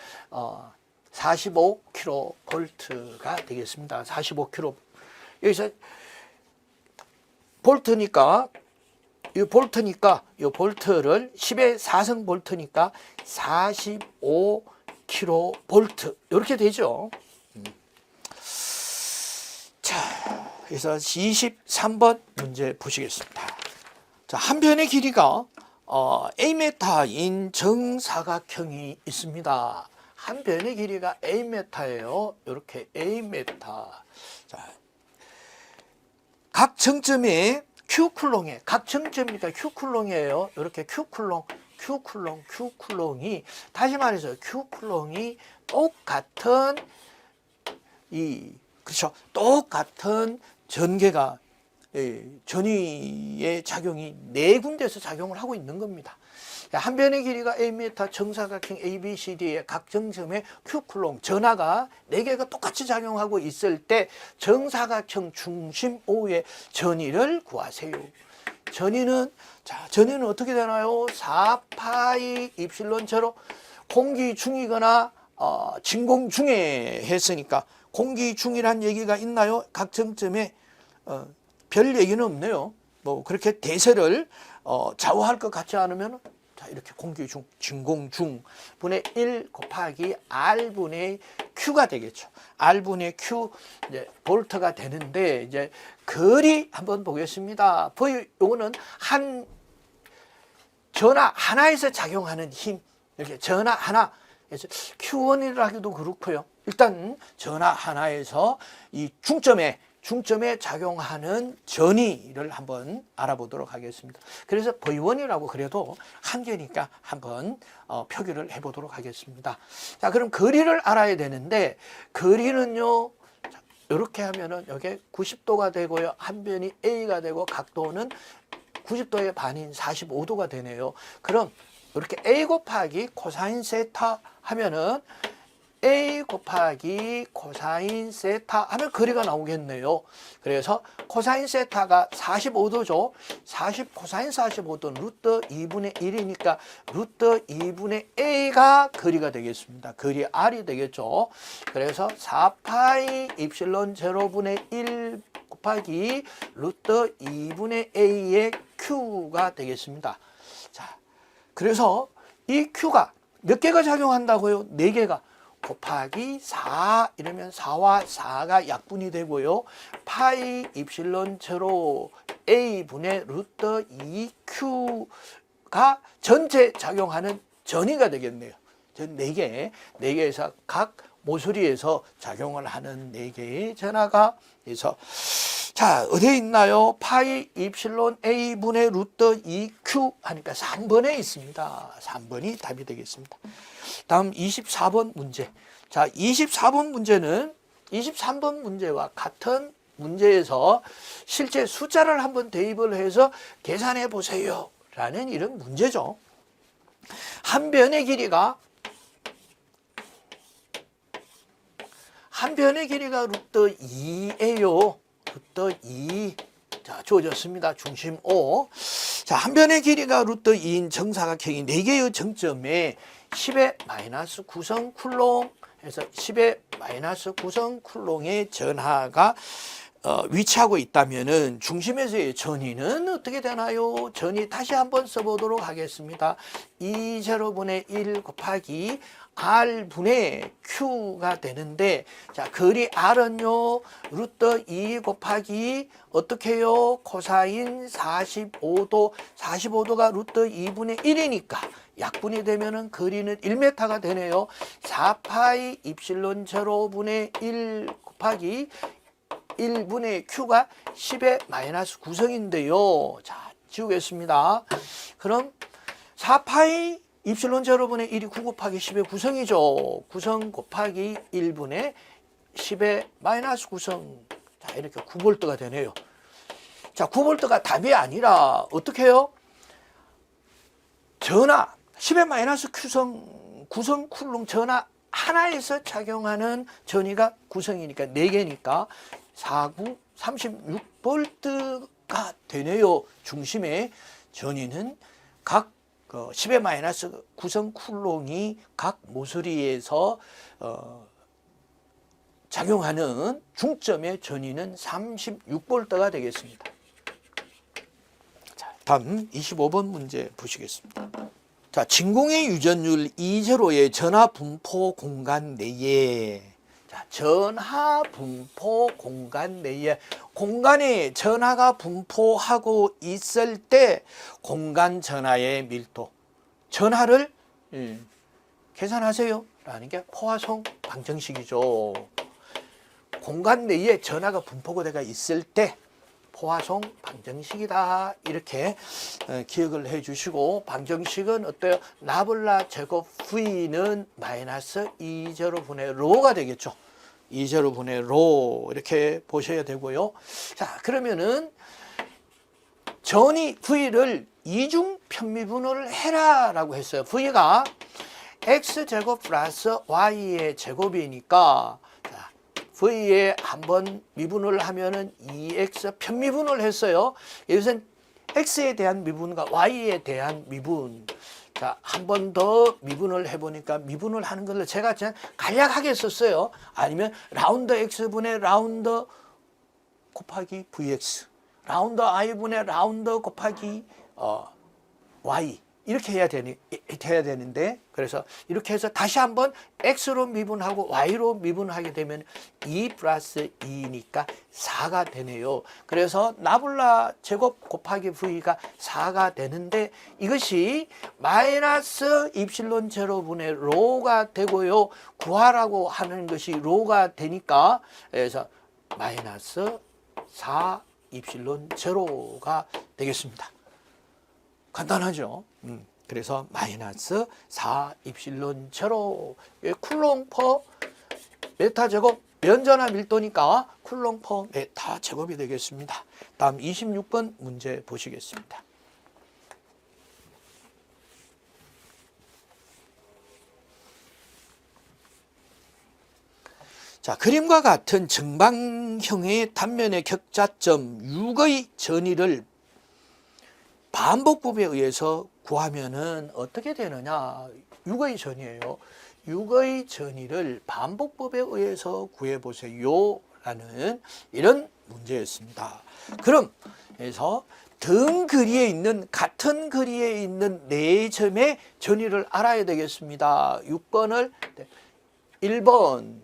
45kV가 되겠습니다. 45kV. 여기서 볼트니까 이 볼트를 10의 4성 볼트니까 45kV 이렇게 되죠. 자, 그래서 23번 문제 보시겠습니다. 자, 한 변의 길이가 Am인 정사각형이 있습니다. 한 변의 길이가 Am예요. 이렇게 Am. 자, 각 정점에 Q쿨롱에, 각 정점이니까 Q쿨롱이에요. 이렇게 Q쿨롱이, 다시 말해서 Q쿨롱이 똑같은 그렇죠. 똑같은 전개가 전위의 작용이 네 군데에서 작용을 하고 있는 겁니다. 한 변의 길이가 Am, 정사각형 ABCD의 각 정점에 Q쿨롱 전하가 4개가 똑같이 작용하고 있을 때 정사각형 중심 O의 전위를 구하세요. 전위는 어떻게 되나요? 4파이 입실론 제로. 공기 중이거나 진공 중에 했으니까 공기 중이란 얘기가 있나요? 각 정점에 별 얘기는 없네요. 뭐 그렇게 대세를 좌우할 것 같지 않으면 자, 이렇게 공기 중, 진공 중 분의 1 곱하기 R분의 Q가 되겠죠. R분의 Q 이제 볼트가 되는데 이제 거리 한번 보겠습니다. 요거는 한 전하 하나에서 작용하는 힘. 이렇게 전하 하나. 그래서 Q1이라 하기도 그렇고요. 일단 전하 하나에서 이 중점에 작용하는 전위를 한번 알아보도록 하겠습니다. 그래서 V1이라고 그래도 한 개니까 한번 표기를 해보도록 하겠습니다. 자, 그럼 거리를 알아야 되는데 거리는요. 이렇게 하면은 여기 90도가 되고요. 한 변이 A가 되고 각도는 90도의 반인 45도가 되네요. 그럼 이렇게 A 곱하기 코사인 세타 하면은 A 곱하기 코사인 세타 하면 거리가 나오겠네요. 그래서 코사인 세타가 45도죠. 코사인 45도 루트 2분의 1이니까 루트 2분의 A가 거리가 되겠습니다. 거리 R이 되겠죠. 그래서 4파이 입실론 제로분의 1 곱하기 루트 2분의 A의 Q가 되겠습니다. 자, 그래서 이 Q가 몇 개가 작용한다고요? 4개가. 곱하기 4 이러면 4와 4가 약분이 되고요. 파이 입실론 제로 A분의 루트 2Q가 전체 작용하는 전위가 되겠네요. 4개에서 각 모서리에서 작용을 하는 4개의 전하가 그래서 자, 어디에 있나요? 파이 입실론 A분의 루트 2Q 하니까 3번에 있습니다. 3번이 답이 되겠습니다. 다음 24번 문제. 자, 24번 문제는 23번 문제와 같은 문제에서 실제 숫자를 한번 대입을 해서 계산해 보세요. 라는 이런 문제죠. 한 변의 길이가 루트 2예요. 루트 2. 자, 주어졌습니다. 중심 O. 자, 한 변의 길이가 루트 2인 정사각형이 4개의 정점에 10의 마이너스 9성 쿨롱 해서 10의 마이너스 9성 쿨롱의 전하가 위치하고 있다면은 중심에서의 전위는 어떻게 되나요? 전위 다시 한번 써보도록 하겠습니다. 2제로분의 1 곱하기 R분의 Q가 되는데 자, 거리 R은요 루트 2 곱하기 어떻게 해요? 코사인 45도가 루트 2분의 1이니까 약분이 되면은 거리는 1m가 되네요. 4파이 입실론 제로분의 1 곱하기 1분의 Q가 10의 마이너스 9성인데요. 자, 지우겠습니다. 그럼 4파이 입실론 제로분의 1이 9 곱하기 10의 9성이죠. 9성 곱하기 1분의 10의 마이너스 9성. 자, 이렇게 9V가 되네요. 자, 9V가 답이 아니라 어떻게 해요? 전하 10의 마이너스 9성 쿨롱 전하 하나에서 작용하는 전위가 9성이니까 4개니까 36V가 되네요. 중심의 전위는 각 10의 마이너스 9성 쿨롱이 각 모서리에서 작용하는 중점의 전위는 36V가 되겠습니다. 자, 다음 25번 문제 보시겠습니다. 자, 진공의 유전율 2제로의 전하 분포 공간 내에 자, 전하 분포 공간 내에 공간에 전하가 분포하고 있을 때 공간 전하의 밀도 전하를 계산하세요 라는 게 포화송 방정식이죠. 공간 내에 전하가 분포가 되어 있을 때 포화송 방정식이다 이렇게 기억을 해 주시고 방정식은 어때요? 나블라 제곱 V는 마이너스 2제로분의 로가 되겠죠. 2제로분의 로 이렇게 보셔야 되고요. 자, 그러면은 전위 V를 이중 편미분을 해라 라고 했어요. V가 x제곱 플러스 y의 제곱이니까 V에 한번 미분을 하면은 2x 편미분을 했어요. 이것은 x에 대한 미분과 y에 대한 미분. 자, 한 번 더 미분을 해보니까 미분을 하는 것을 제가 그냥 간략하게 썼어요. 아니면 라운드 x분의 라운드 곱하기 vx, 라운드 i분의 라운드 곱하기 y 이렇게 해야 되는데, 그래서 이렇게 해서 다시 한번 x로 미분하고 y로 미분하게 되면 2 플러스 2니까 4가 되네요. 그래서 나블라 제곱 곱하기 v가 4가 되는데, 이것이 마이너스 입실론 제로분의 로가 되고요. 구하라고 하는 것이 로가 되니까, 그래서 마이너스 4 입실론 제로가 되겠습니다. 간단하죠. 그래서 마이너스 4 입실론 제로, 쿨롱 퍼 메타 제곱 면전화 밀도니까 쿨롱 퍼 메타 제곱이 되겠습니다. 다음 26번 문제 보시겠습니다. 자, 그림과 같은 정방형의 단면의 격자점 6의 전위를 반복법에 의해서 구하면은 어떻게 되느냐? 6의 전위예요. 6의 전위를 반복법에 의해서 구해보세요 라는 이런 문제였습니다. 그럼 그래서 등 거리에 있는, 같은 거리에 있는 4점의 전위를 알아야 되겠습니다. 6번을 1번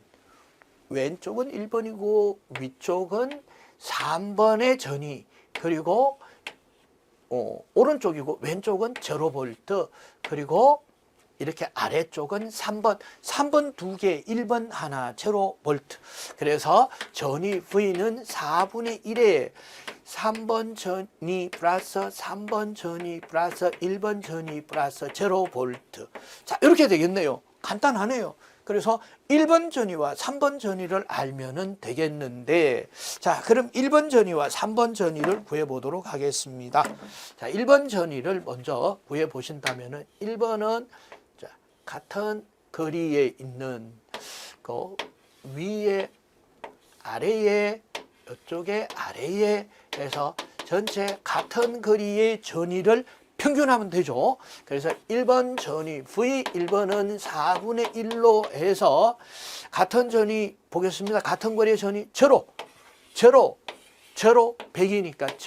왼쪽은 1번이고 위쪽은 3번의 전위, 그리고 오른쪽이고 왼쪽은 0V, 그리고 이렇게 아래쪽은 3번 2개, 1번 하나, 0V. 그래서 전위 V는 4분의 1에 3번 전위 플러스 3번 전위 플러스 1번 전위 플러스 0V. 자, 이렇게 되겠네요. 간단하네요. 그래서 1번 전위와 3번 전위를 알면은 되겠는데, 자, 그럼 1번 전위와 3번 전위를 구해 보도록 하겠습니다. 자, 1번 전위를 먼저 구해 보신다면은 1번은 자, 같은 거리에 있는 그 위에 아래에, 이쪽에 아래에 해서 전체 같은 거리의 전위를 평균하면 되죠. 그래서 1번 전위 V 1번은 4분의 1로 해서 같은 전위 보겠습니다. 같은 거리의 전위 0, 100이니까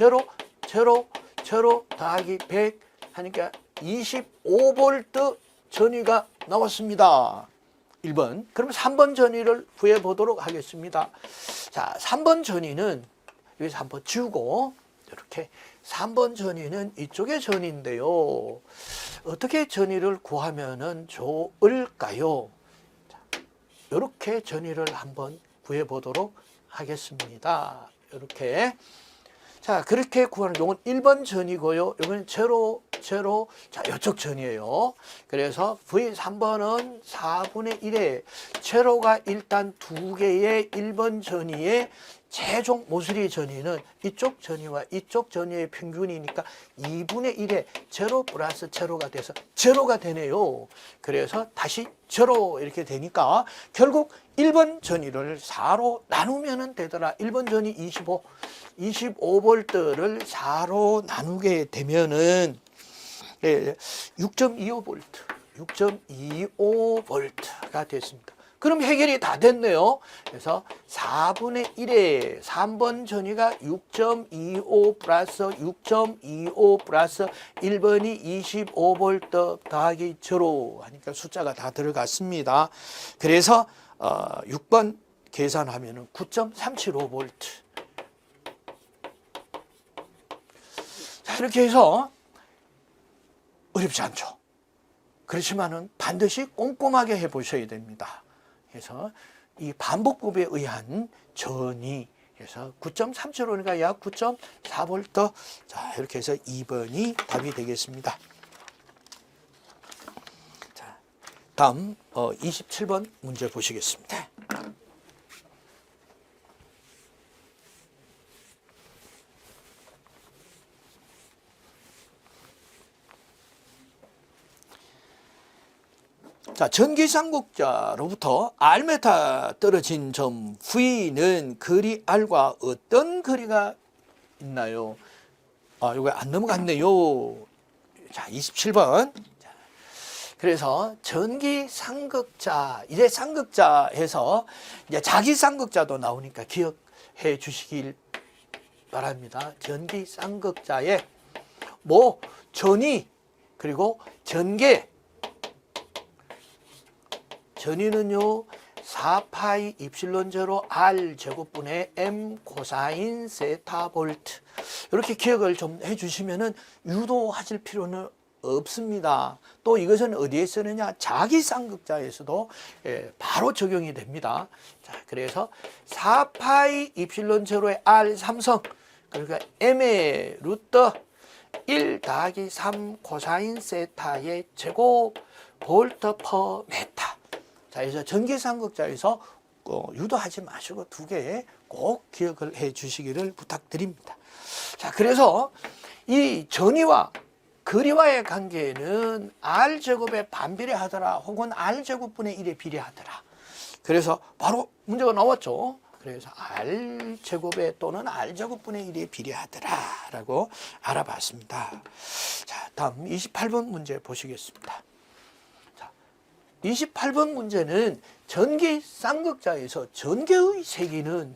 0 더하기 100 하니까 25V 전위가 나왔습니다. 1번. 그럼 3번 전위를 구해 보도록 하겠습니다. 자, 3번 전위는 여기서 한번 지우고 이렇게 3번 전위는 이쪽의 전위인데요. 어떻게 전위를 구하면 좋을까요? 자, 이렇게 전위를 한번 구해 보도록 하겠습니다. 이렇게. 자, 그렇게 구하는 경우는 1번 전이고요. 이거는 0, 자, 이쪽 전이에요. 그래서 V3번은 4분의 1에 제로가 일단 2개의 1번 전이의 최종 모서리 전위는 이쪽 전위와 이쪽 전위의 평균이니까 2분의 1에 0 플러스 제로가 돼서 제로가 되네요. 그래서 다시 제로 이렇게 되니까 결국 1번 전위를 4로 나누면 되더라. 1번 전위 25V를 4로 나누게 되면은 6.25V, 6.25V가 됐습니다. 그럼 해결이 다 됐네요. 그래서 4분의 1에 3번 전위가 6.25 플러스 6.25 플러스 1번이 25V 더하기 0 하니까 숫자가 다 들어갔습니다. 그래서 6번 계산하면 9.375V. 자, 이렇게 해서 어렵지 않죠. 그렇지만은 반드시 꼼꼼하게 해보셔야 됩니다. 그래서 이 반복법에 의한 전위, 그래서 9.375니까 약 9.4V. 자, 이렇게 해서 2번이 답이 되겠습니다. 자, 다음 27번 문제 보시겠습니다. 자, 전기쌍극자로부터 R메타 떨어진 점 V는 거리 R과 어떤 거리가 있나요? 이거 안 넘어갔네요. 자, 27번. 그래서 전기쌍극자, 이제 쌍극자에서 이제 자기쌍극자도 나오니까 기억해 주시길 바랍니다. 전기쌍극자에 뭐 전위 그리고 전개, 전위는요 4파이 입실론 제로 R 제곱분의 M 코사인 세타 볼트, 이렇게 기억을 좀 해주시면은 유도하실 필요는 없습니다. 또 이것은 어디에 쓰느냐? 자기쌍극자에서도 바로 적용이 됩니다. 자, 그래서 4파이 입실론 제로의 R 삼성, 그러니까 M의 루트 1 더하기 3 코사인 세타의 제곱 볼트 퍼 메타. 자, 그래서 전기쌍극자에서 유도하지 마시고 두 개 꼭 기억을 해 주시기를 부탁드립니다. 자, 그래서 이 전위와 거리와의 관계는 R제곱에 반비례하더라 혹은 R제곱분의 1에 비례하더라. 그래서 바로 문제가 나왔죠. 그래서 R제곱에 또는 R제곱분의 1에 비례하더라 라고 알아봤습니다. 자, 다음 28번 문제 보시겠습니다. 자, 28번 문제는 전기쌍극자에서 전개의 세기는요,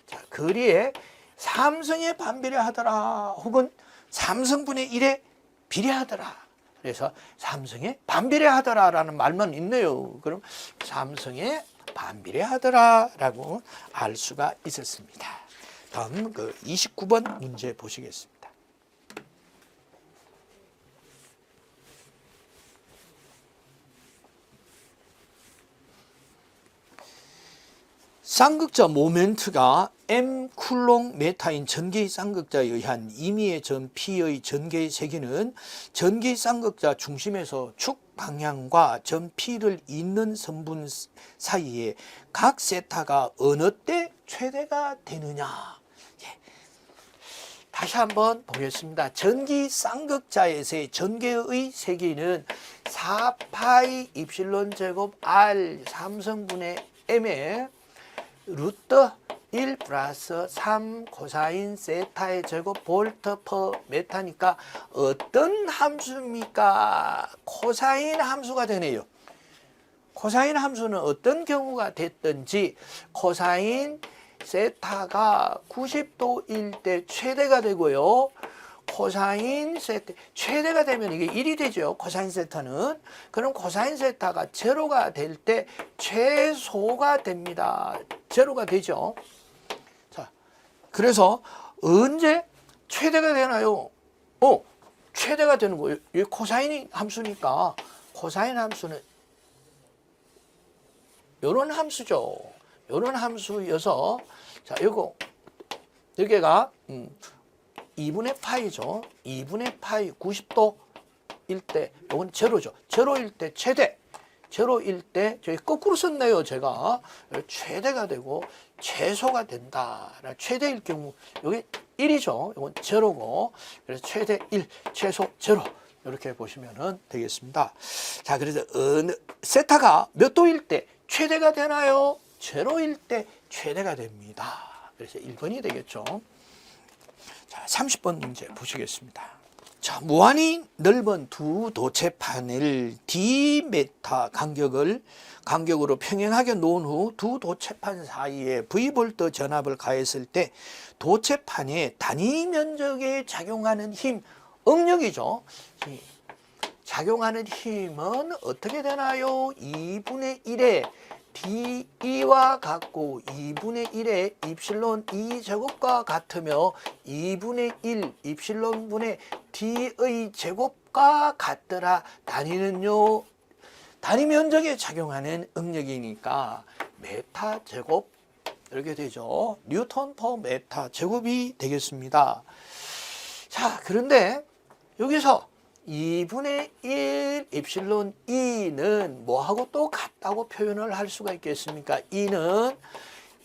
자, 거리에 삼성에 반비례하더라 혹은 삼성분의 1에 비례하더라. 그래서 삼성에 반비례하더라 라는 말만 있네요. 그럼 삼성에 반비례하더라 라고 알 수가 있었습니다. 다음 29번 문제 보시겠습니다. 쌍극자 모멘트가 M 쿨롱 메타인 전기 쌍극자에 의한 임의의 점 P의 전개의 세기는 전기 쌍극자 중심에서 축 방향과 점 P를 잇는 선분 사이에 각 세타가 어느 때 최대가 되느냐. 다시 한번 보겠습니다. 전기 쌍극자에서의 전개의 세기는 4파이 입실론 제곱 R 삼성분의 M에 루트 1 플러스 3 코사인 세타의 제곱 볼트 퍼 메타니까 어떤 함수입니까? 코사인 함수가 되네요. 코사인 함수는 어떤 경우가 됐든지 코사인 세타가 90도일 때 최대가 되고요. 코사인 세타 최대가 되면 이게 1이 되죠. 코사인 세타는. 그럼 코사인 세타가 제로가 될 때 최소가 됩니다. 제로가 되죠. 자, 그래서 언제 최대가 되나요? 최대가 되는 거예요. 이 코사인 함수니까 코사인 함수는 요런 함수죠. 요런 함수여서 자, 여기가 2분의 파이죠. 2분의 파이 90도일 때 이건 제로죠. 제로일 때 최대. 제로일 때 저희 거꾸로 썼네요. 제가 최대가 되고 최소가 된다. 최대일 경우 여기 1이죠. 이건 제로고 그래서 최대 1, 최소 제로 이렇게 보시면 되겠습니다. 자, 그래서 세타가 몇 도일 때 최대가 되나요? 제로일 때 최대가 됩니다. 그래서 1번이 되겠죠. 자, 30번 문제 보시겠습니다. 자, 무한히 넓은 두 도체판을 D메타 간격으로 평행하게 놓은 후 두 도체판 사이에 V볼트 전압을 가했을 때 도체판의 단위 면적에 작용하는 힘, 응력이죠. 작용하는 힘은 어떻게 되나요? 2분의 1에 dE와 같고 2분의 1의 입실론 E 제곱과 같으며 2분의 1 입실론 분의 D의 제곱과 같더라. 단위는요, 단위 면적에 작용하는 응력이니까 메타 제곱 이렇게 되죠. 뉴턴 퍼 메타 제곱이 되겠습니다. 자, 그런데 여기서 2분의 1 입실론 E는 뭐하고 또 같다고 표현을 할 수가 있겠습니까? E는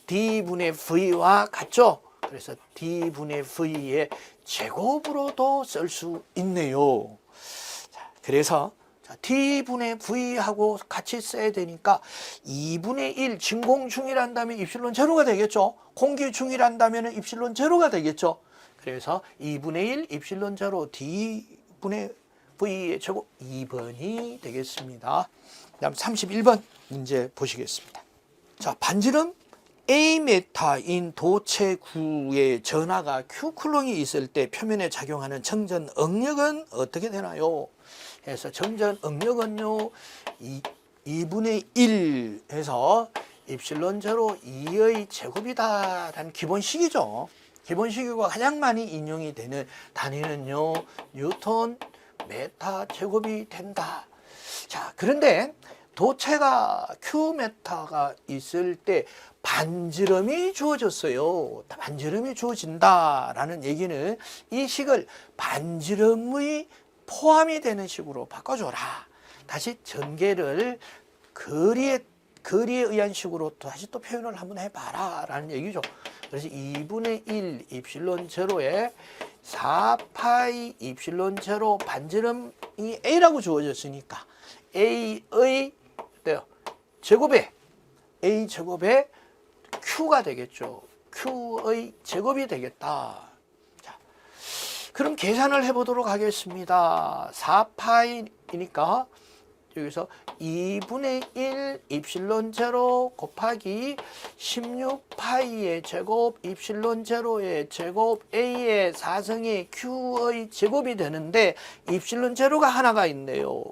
D분의 V와 같죠? 그래서 D분의 V의 제곱으로도 쓸 수 있네요. 자, 그래서 자, T분의 V하고 같이 써야 되니까 2분의 1 진공 중이란다면 입실론 제로가 되겠죠. 공기 중이란다면 입실론 제로가 되겠죠. 그래서 2분의 1 입실론 제로 D분의 V의 제곱 2번이 되겠습니다. 다음 31번 문제 보시겠습니다. 자, 반지름 A메타인 도체구의 전하가 Q쿨롱이 있을 때 표면에 작용하는 정전 응력은 어떻게 되나요? 그래서 정전 응력은요 2분의 1 해서 입실론 제로 2의 제곱이다라는 기본식이죠. 기본식이고 가장 많이 인용이 되는 단위는요 뉴턴 메타 제곱이 된다. 자, 그런데 도체가 Q메타가 있을 때 반지름이 주어졌어요. 반지름이 주어진다라는 얘기는 이 식을 반지름의 포함이 되는 식으로 바꿔줘라. 다시 전개를 거리에 의한 식으로 다시 또 표현을 한번 해봐라 라는 얘기죠. 그래서 2분의 1 입실론 제로에 4파이 입실론 제로 반지름이 A라고 주어졌으니까 A의 제곱에 A 제곱에 Q가 되겠죠. Q의 제곱이 되겠다. 자, 그럼 계산을 해보도록 하겠습니다. 4파이니까 여기서 2분의 1 입실론 제로 곱하기 16파이의 제곱 입실론 제로의 제곱 A의 4승의 Q의 제곱이 되는데 입실론 제로가 하나가 있네요.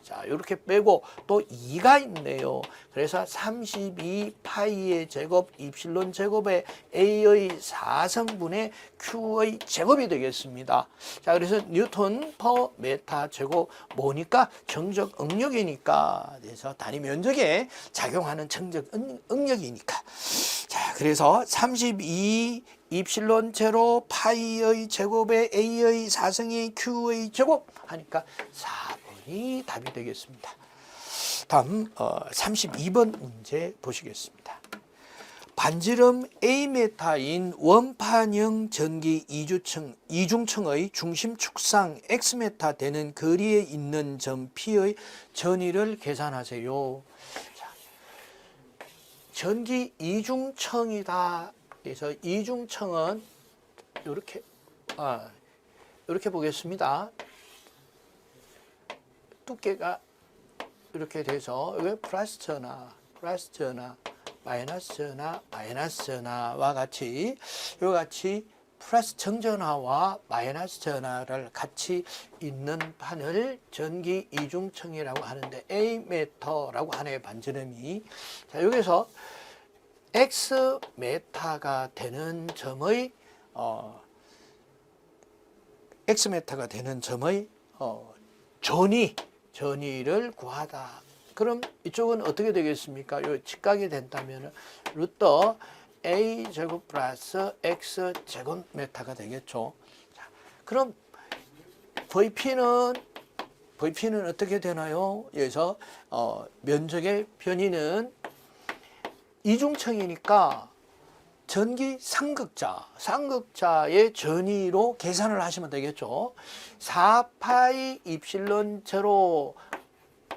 자, 이렇게 빼고 또 2가 있네요. 그래서 32파이의 제곱 입실론 제곱에 A의 4성분의 Q의 제곱이 되겠습니다. 자, 그래서 뉴턴 퍼 메타 제곱 뭐니까 정적 응력이니까 그래서 단위 면적에 작용하는 정적 응력이니까. 자, 그래서 32 입실론 제로 파이의 제곱에 A의 4승의 Q의 제곱 하니까 4번이 답이 되겠습니다. 다음 32번 문제 보시겠습니다. 반지름 A메타인 원판형 전기 이중층의 중심 축상 X메타 되는 거리에 있는 점 P의 전위를 계산하세요. 자, 전기 이중층이다. 그래서 이중층은 이렇게 보겠습니다. 두께가 이렇게 돼서 여기 플러스 전하, 마이너스 전하와 같이 플러스 정전하와 마이너스 전하를 같이 있는 판을 전기 이중층이라고 하는데 A메터라고 하네요. 반지름이. 자, 여기서 X메타가 되는 점의 X메타가 되는 점의 전위를 구하다. 그럼 이쪽은 어떻게 되겠습니까? 요 직각이 된다면 루트 A 제곱 플러스 X 제곱 메타가 되겠죠. 자, 그럼 VP는 어떻게 되나요? 여기서 면적의 변이는 이중층이니까 전기 쌍극자의 전위로 계산을 하시면 되겠죠. 4파이 입실론 제로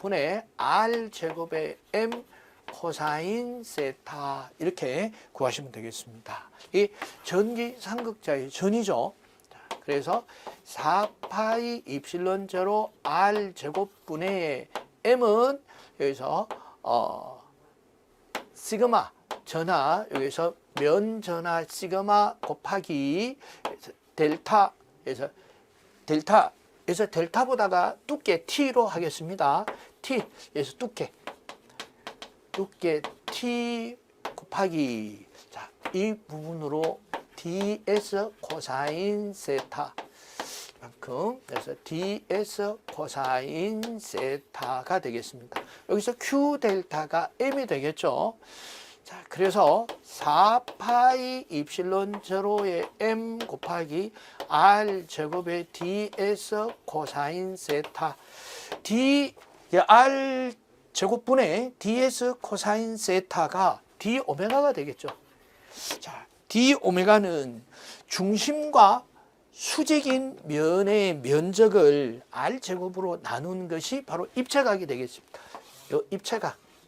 분의 R 제곱의 M 코사인 세타 이렇게 구하시면 되겠습니다. 이 전기 쌍극자의 전위죠. 그래서 4파이 입실론 제로 R 제곱분의 M은 여기서 시그마 전하 여기서 면 전하 시그마 곱하기 델타에서 델타보다가 두께 T로 하겠습니다. T에서 두께 T 곱하기 자, 이 부분으로 ds 코사인 세타 만큼 그래서 ds 코사인 세타가 되겠습니다. 여기서 q 델타가 m이 되겠죠. 자, 그래서 4파이 입실론 제로의 m 곱하기 r 제곱의 ds 코사인 세타 r 제곱분의 ds 코사인 세타가 d 오메가가 되겠죠. 자, d 오메가는 중심과 수직인 면의 면적을 R제곱으로 나눈 것이 바로 입체각이 되겠습니다. 요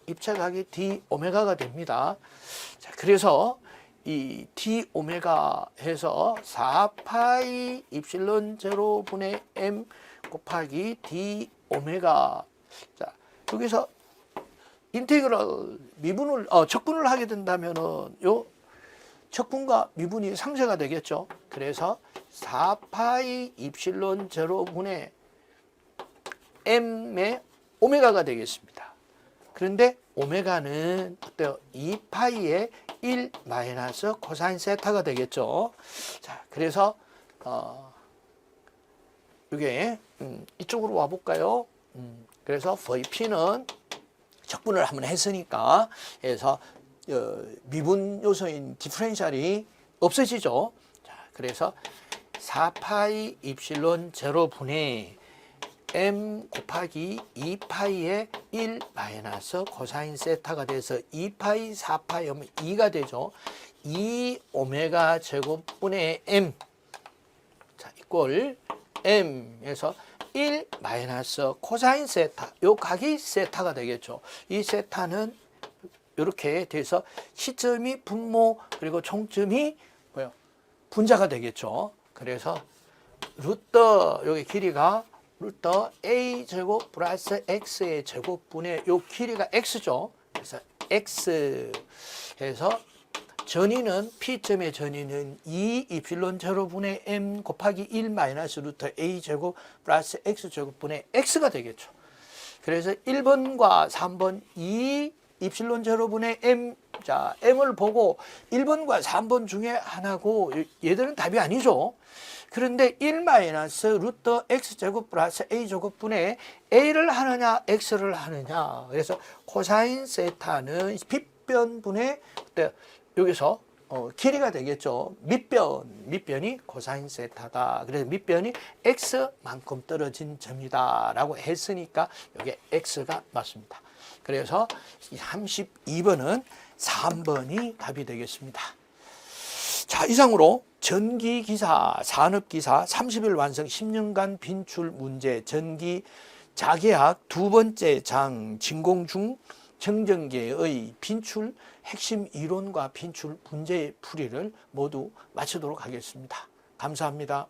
입체각이 d 오메가가 됩니다. 자, 그래서 이 d 오메가 해서 4파이 입실론 제로분의 m 곱하기 d 오메가. 자, 여기서 인테그럴 미분을 적분을 하게 된다면은 요 적분과 미분이 상쇄가 되겠죠. 그래서 4파이 입실론 제로분의 m의 오메가가 되겠습니다. 그런데 오메가는 어때요? 2파이의 1 마이너스 코사인 세타가 되겠죠. 자, 그래서 이게 이쪽으로 와 볼까요? 그래서 VP는 적분을 한번 했으니까 그래서 미분 요소인 디퍼런셜이 없어지죠. 자, 그래서 4파이 입실론 제로분의 m 곱하기 2파이의 1 마이너스 코사인 세타가 돼서 2파이 4파이 하면 2가 되죠. 2 오메가 제곱분의 m. 자, 이꼴 m에서 1 마이너스 코사인 세타. 요 각이 세타가 되겠죠. 이 세타는 이렇게 돼서 시점이 분모 그리고 총점이 뭐요? 분자가 되겠죠. 그래서 루트 여기 길이가 루트 a 제곱 플러스 x의 제곱분의 요 길이가 x죠. 그래서 x 해서 전위는 P점의 전위는 2 이필론 제로분의 m 곱하기 1 마이너스 루트 a 제곱 플러스 x 제곱분의 x가 되겠죠. 그래서 1번과 3번 2 입실론 제로분의 m. 자, m을 보고 1번과 3번 중에 하나고 얘들은 답이 아니죠. 그런데 1 마이너스 루트 x제곱 플러스 a제곱분의 a를 하느냐 x를 하느냐. 그래서 코사인 세타는 빗변분의 여기서 길이가 되겠죠. 밑변이 코사인 세타다. 그래서 밑변이 x만큼 떨어진 점이다 라고 했으니까 이게 x가 맞습니다. 그래서 32번은 3번이 답이 되겠습니다. 자, 이상으로 전기기사, 산업기사 30일 완성 10년간 빈출 문제, 전기 자계학 두 번째 장 진공중 정전계의 빈출 핵심 이론과 빈출 문제 풀이를 모두 마치도록 하겠습니다. 감사합니다.